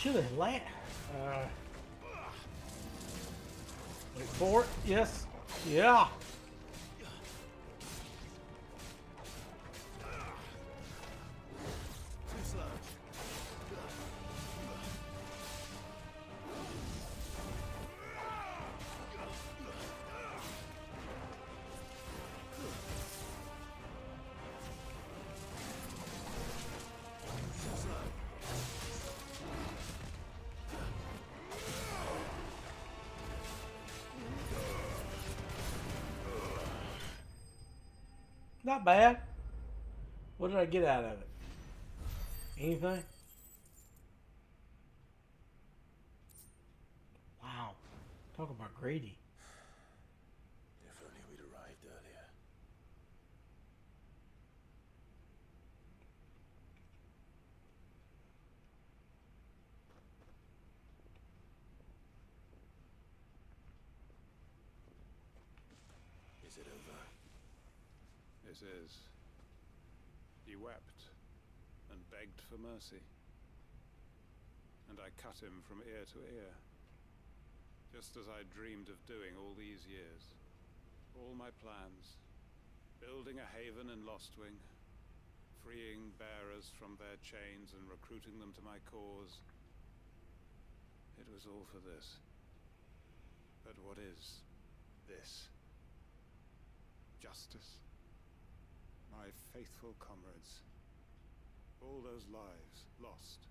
Should have landed. Wait for it. Yes. Yeah. Not bad. What did I get out of it? Anything? Wow. Talk about greedy. If only we'd arrived earlier. Is it over? This is. He wept and begged for mercy. And I cut him from ear to ear. Just as I dreamed of doing all these years. All my plans. Building a haven in Lostwing. Freeing bearers from their chains and recruiting them to my cause. It was all for this. But what is this? Justice? My faithful comrades. All those lives lost.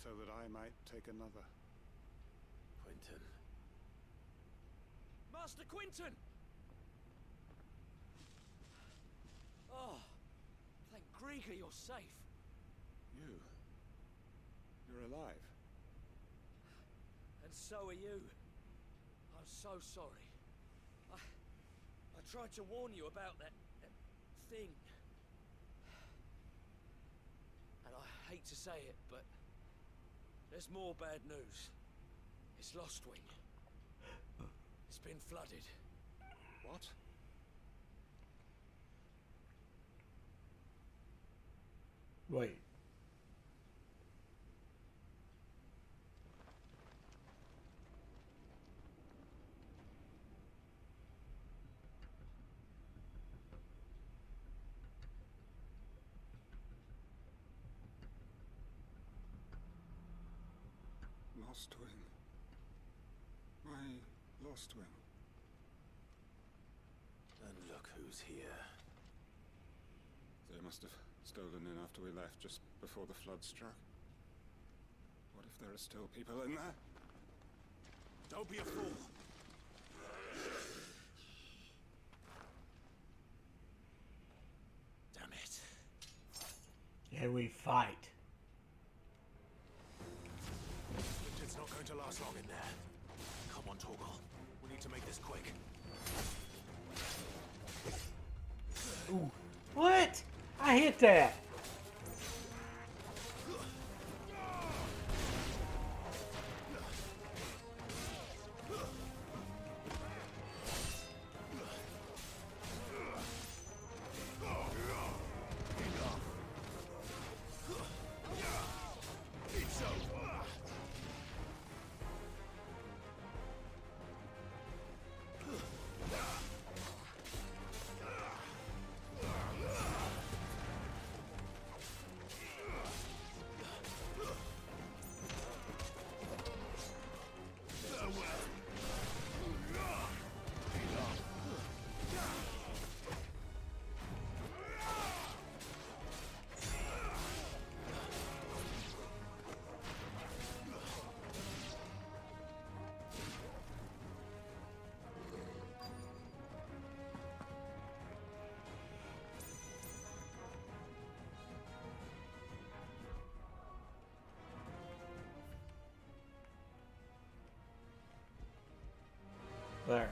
So that I might take another. Quentin. Master Quinton! Oh, thank Grieger you're safe. You're alive. And so are you. I'm so sorry. I tried to warn you about that thing. And I hate to say it, but there's more bad news. It's Lostwing. It's been flooded. What? Wait. Lostwing. My Lostwing. And look who's here. They must have stolen in after we left, just before the flood struck. What if there are still people in there? Don't be a fool! Damn it. Here we fight. It's not going to last long in there. Come on, Torgal. We need to make this quick. Ooh. What? I hit that. There.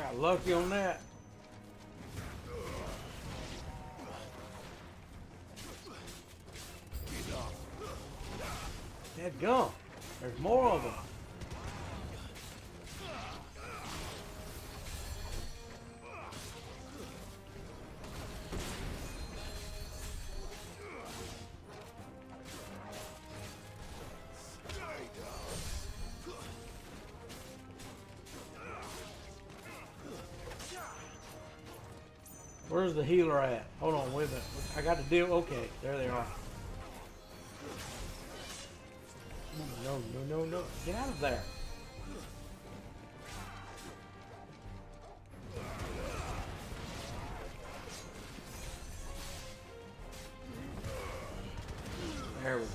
Got lucky on that. Dead gum. There's more of them. Where's the healer at? Hold on, wait a minute. I got to deal. Okay, there they are. No, no, no, no. Get out of there. There we go.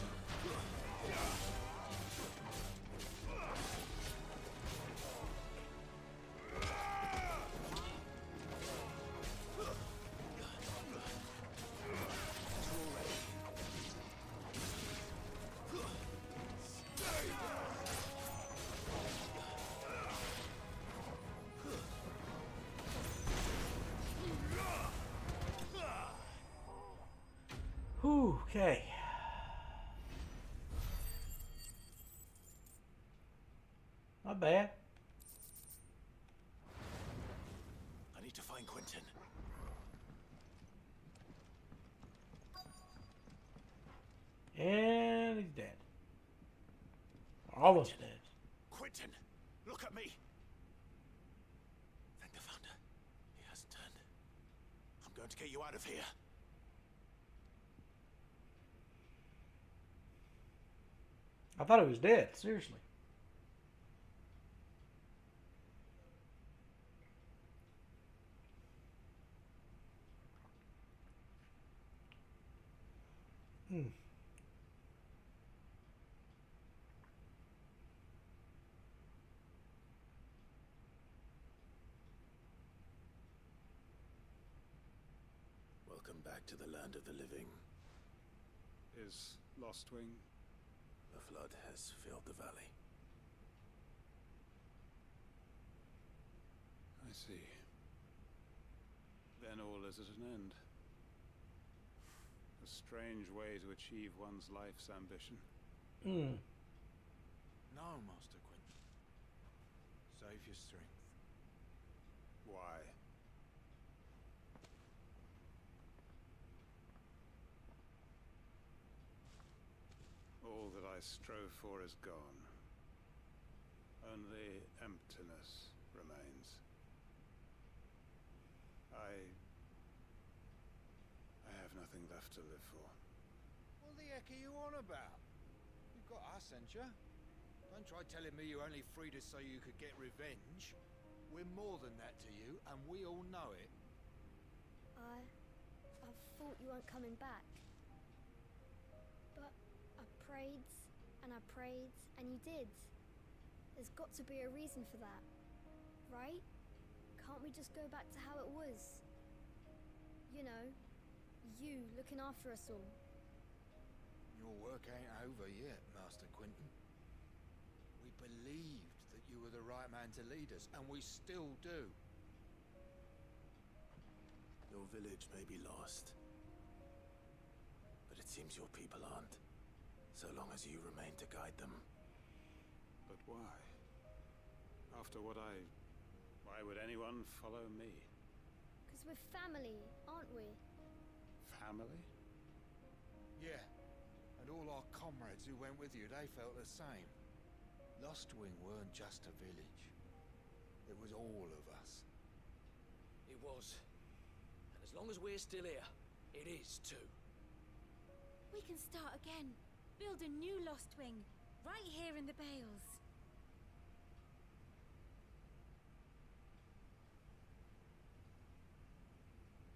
Whew, okay. Not bad. I need to find Quentin. And he's dead. Almost dead. Quentin, look at me. Thank the Founder. He hasn't turned. I'm going to get you out of here. I thought he was dead. Seriously. Hmm. Welcome back to the land of the living. Is Lostwing? The flood has filled the valley. I see. Then all is at an end. A strange way to achieve one's life's ambition. Hmm. No, Master Quentin. Save your strength. Why? All that I strove for is gone. Only emptiness remains. I have nothing left to live for. What the heck are you on about? You've got us, ain't you? Don't try telling me you only freed us so you could get revenge. We're more than that to you, and we all know it. I thought you weren't coming back. But I prayed, and you did. There's got to be a reason for that, right? Can't we just go back to how it was? You know, you looking after us all. Your work ain't over yet, Master Quentin. We believed that you were the right man to lead us, and we still do. Your village may be lost, but it seems your people aren't, so long as you remain to guide them. But why? After what why would anyone follow me? Because we're family, aren't we? Family? Yeah, and all our comrades who went with you, they felt the same. Lostwing weren't just a village. It was all of us. It was. And as long as we're still here, it is too. We can start again. Build a new Lostwing, right here in the Bales.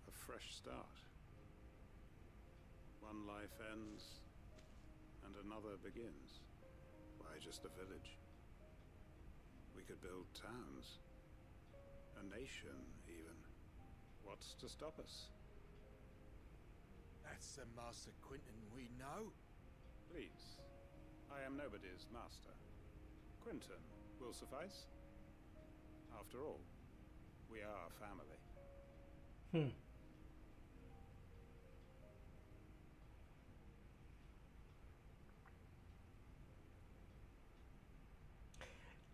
A fresh start. One life ends, and another begins. Why just a village? We could build towns. A nation, even. What's to stop us? That's the Master Quentin we know. Please. I am nobody's master. Quentin will suffice. After all, we are family.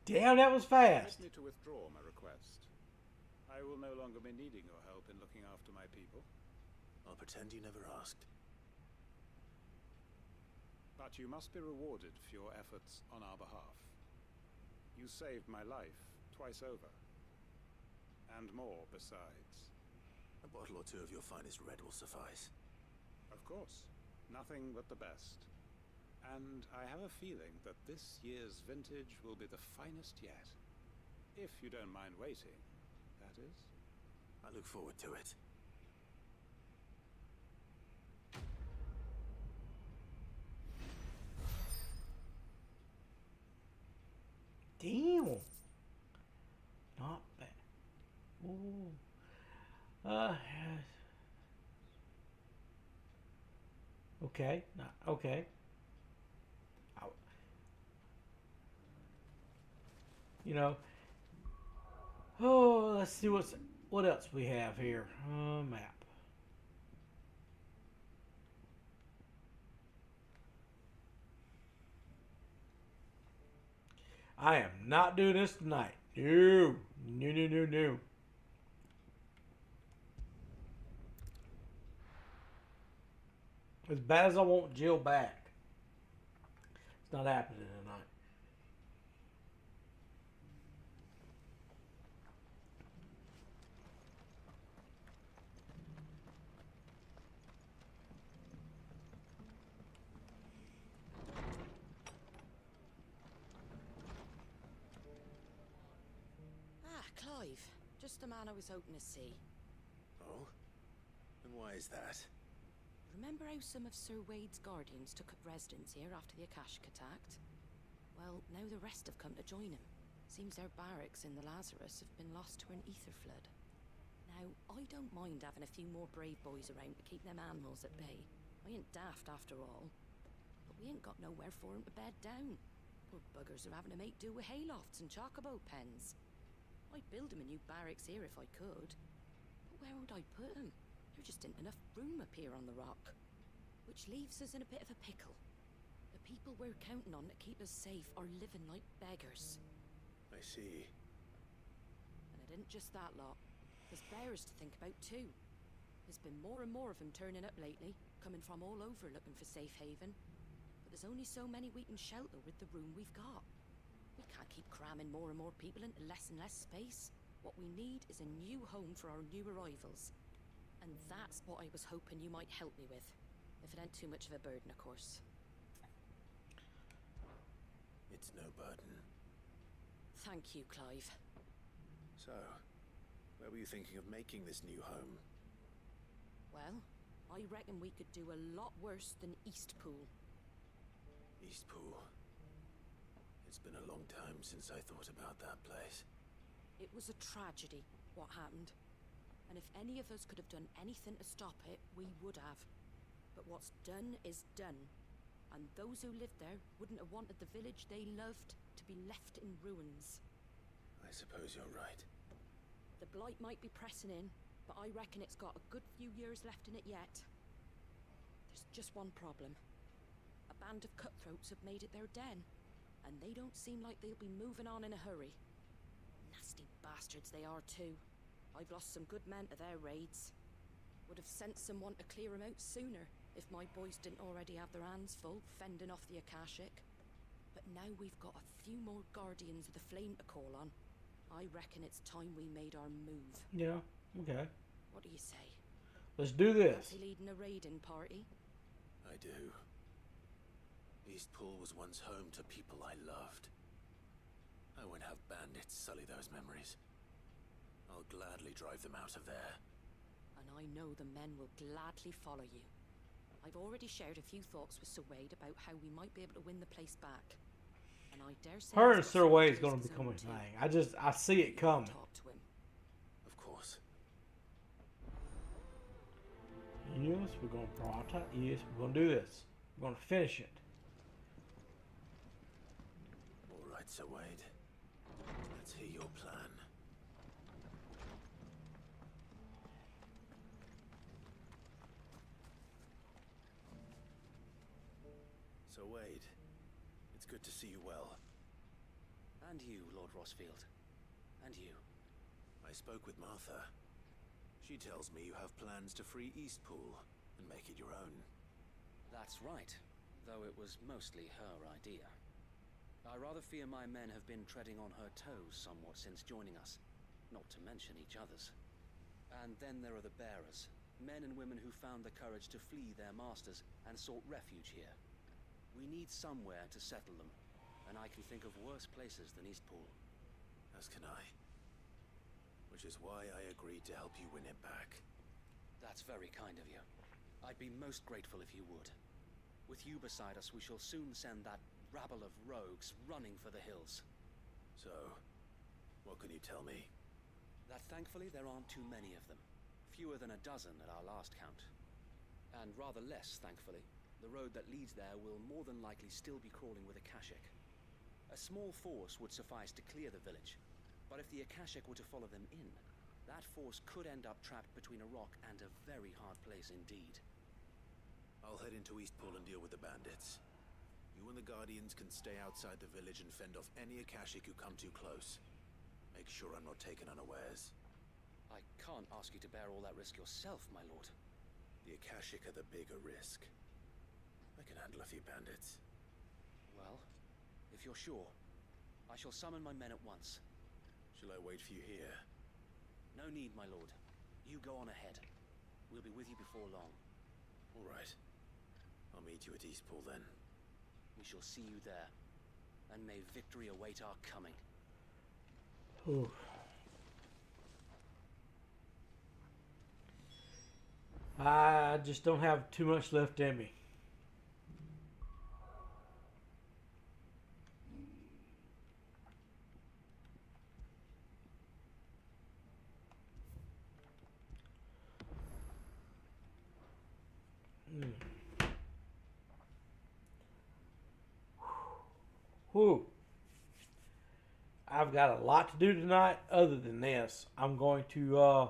Damn, that was fast. Permit me to withdraw my request. I will no longer be needing your help in looking after my people. I'll pretend you never asked. But you must be rewarded for your efforts on our behalf. You saved my life twice over. And more besides. A bottle or two of your finest red will suffice. Of course. Nothing but the best. And I have a feeling that this year's vintage will be the finest yet. If you don't mind waiting, that is. I look forward to it. Damn. Not bad. Ooh. Okay. Okay. You know. Oh, let's see what else we have here. Map. I am not doing this tonight. No. No, no, no, no. As bad as I want Jill back, it's not happening tonight. Clive. Just the man I was hoping to see. Oh? And why is that? Remember how some of Sir Wade's guardians took up residence here after the Akashic attacked? Well, now the rest have come to join him. Seems their barracks in the Lazarus have been lost to an ether flood. Now, I don't mind having a few more brave boys around to keep them animals at bay. I ain't daft after all. But we ain't got nowhere for 'em to bed down. Poor buggers are having to make do with haylofts and chocobo pens. I'd build 'em a new barracks here if I could. But where would I put 'em? There just isn't enough room up here on the rock. Which leaves us in a bit of a pickle. The people we're counting on to keep us safe are living like beggars. I see. And it isn't just that lot. There's bears to think about too. There's been more and more of them turning up lately, coming from all over looking for safe haven. But there's only so many we can shelter with the room we've got. We can't keep cramming more and more people into less and less space. What we need is a new home for our new arrivals. And that's what I was hoping you might help me with. If it ain't too much of a burden, of course. It's no burden. Thank you, Clive. So, where were you thinking of making this new home? Well, I reckon we could do a lot worse than Eastpool. Eastpool. It's been a long time since I thought about that place. It was a tragedy, what happened. And if any of us could have done anything to stop it, we would have. But what's done is done. And those who lived there wouldn't have wanted the village they loved to be left in ruins. I suppose you're right. The blight might be pressing in, but I reckon it's got a good few years left in it yet. There's just one problem. A band of cutthroats have made it their den, and they don't seem like they'll be moving on in a hurry. Nasty bastards they are too. I've lost some good men to their raids. Would have sent someone to clear them out sooner, if my boys didn't already have their hands full fending off the Akashic. But now we've got a few more guardians of the flame to call on. I reckon it's time we made our move. Yeah, okay. What do you say? Let's do this. Fancy leading a raiding party? I do. Eastpool was once home to people I loved. I won't have bandits sully those memories. I'll gladly drive them out of there. And I know the men will gladly follow you. I've already shared a few thoughts with Sir Wade about how we might be able to win the place back. And I dare say Her and Sir Wade's going to become a thing. I see it coming. Talk to him. Of course. Yes, we're going to prioritize. Yes, we're going to do this. We're going to finish it. All right, Sir Wade. Let's hear your plan. So Wade, it's good to see you well. And you, Lord Rosfield. And you. I spoke with Martha. She tells me you have plans to free Eastpool and make it your own. That's right, though it was mostly her idea. I rather fear my men have been treading on her toes somewhat since joining us, not to mention each other's. And then there are the bearers, men and women who found the courage to flee their masters and sought refuge here. We need somewhere to settle them, and I can think of worse places than Eastpool. As can I. Which is why I agreed to help you win it back. That's very kind of you. I'd be most grateful if you would. With you beside us, we shall soon send that rabble of rogues running for the hills. So, what can you tell me? That thankfully there aren't too many of them. Fewer than a dozen at our last count. And rather less, thankfully, the road that leads there will more than likely still be crawling with Akashic. A small force would suffice to clear the village, but if the Akashic were to follow them in, that force could end up trapped between a rock and a very hard place indeed. I'll head into Eastpool and deal with the bandits. You and the Guardians can stay outside the village and fend off any Akashic who come too close. Make sure I'm not taken unawares. I can't ask you to bear all that risk yourself, my lord. The Akashic are the bigger risk. I can handle a few bandits. Well, if you're sure, I shall summon my men at once. Shall I wait for you here? No need, my lord. You go on ahead. We'll be with you before long. All right. I'll meet you at Eastpool then. We shall see you there. And may victory await our coming. Ooh. I just don't have too much left in me. Whew. I've got a lot to do tonight other than this. I'm going to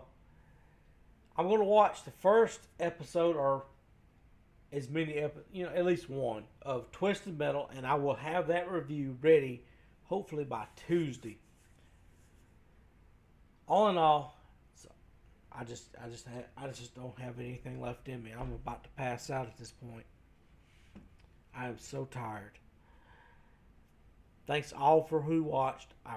watch the first episode, or as many at least one of Twisted Metal, and I will have that review ready hopefully by Tuesday. All in all, I just don't have anything left in me. I'm about to pass out at this point. I am so tired. Thanks all for who watched. I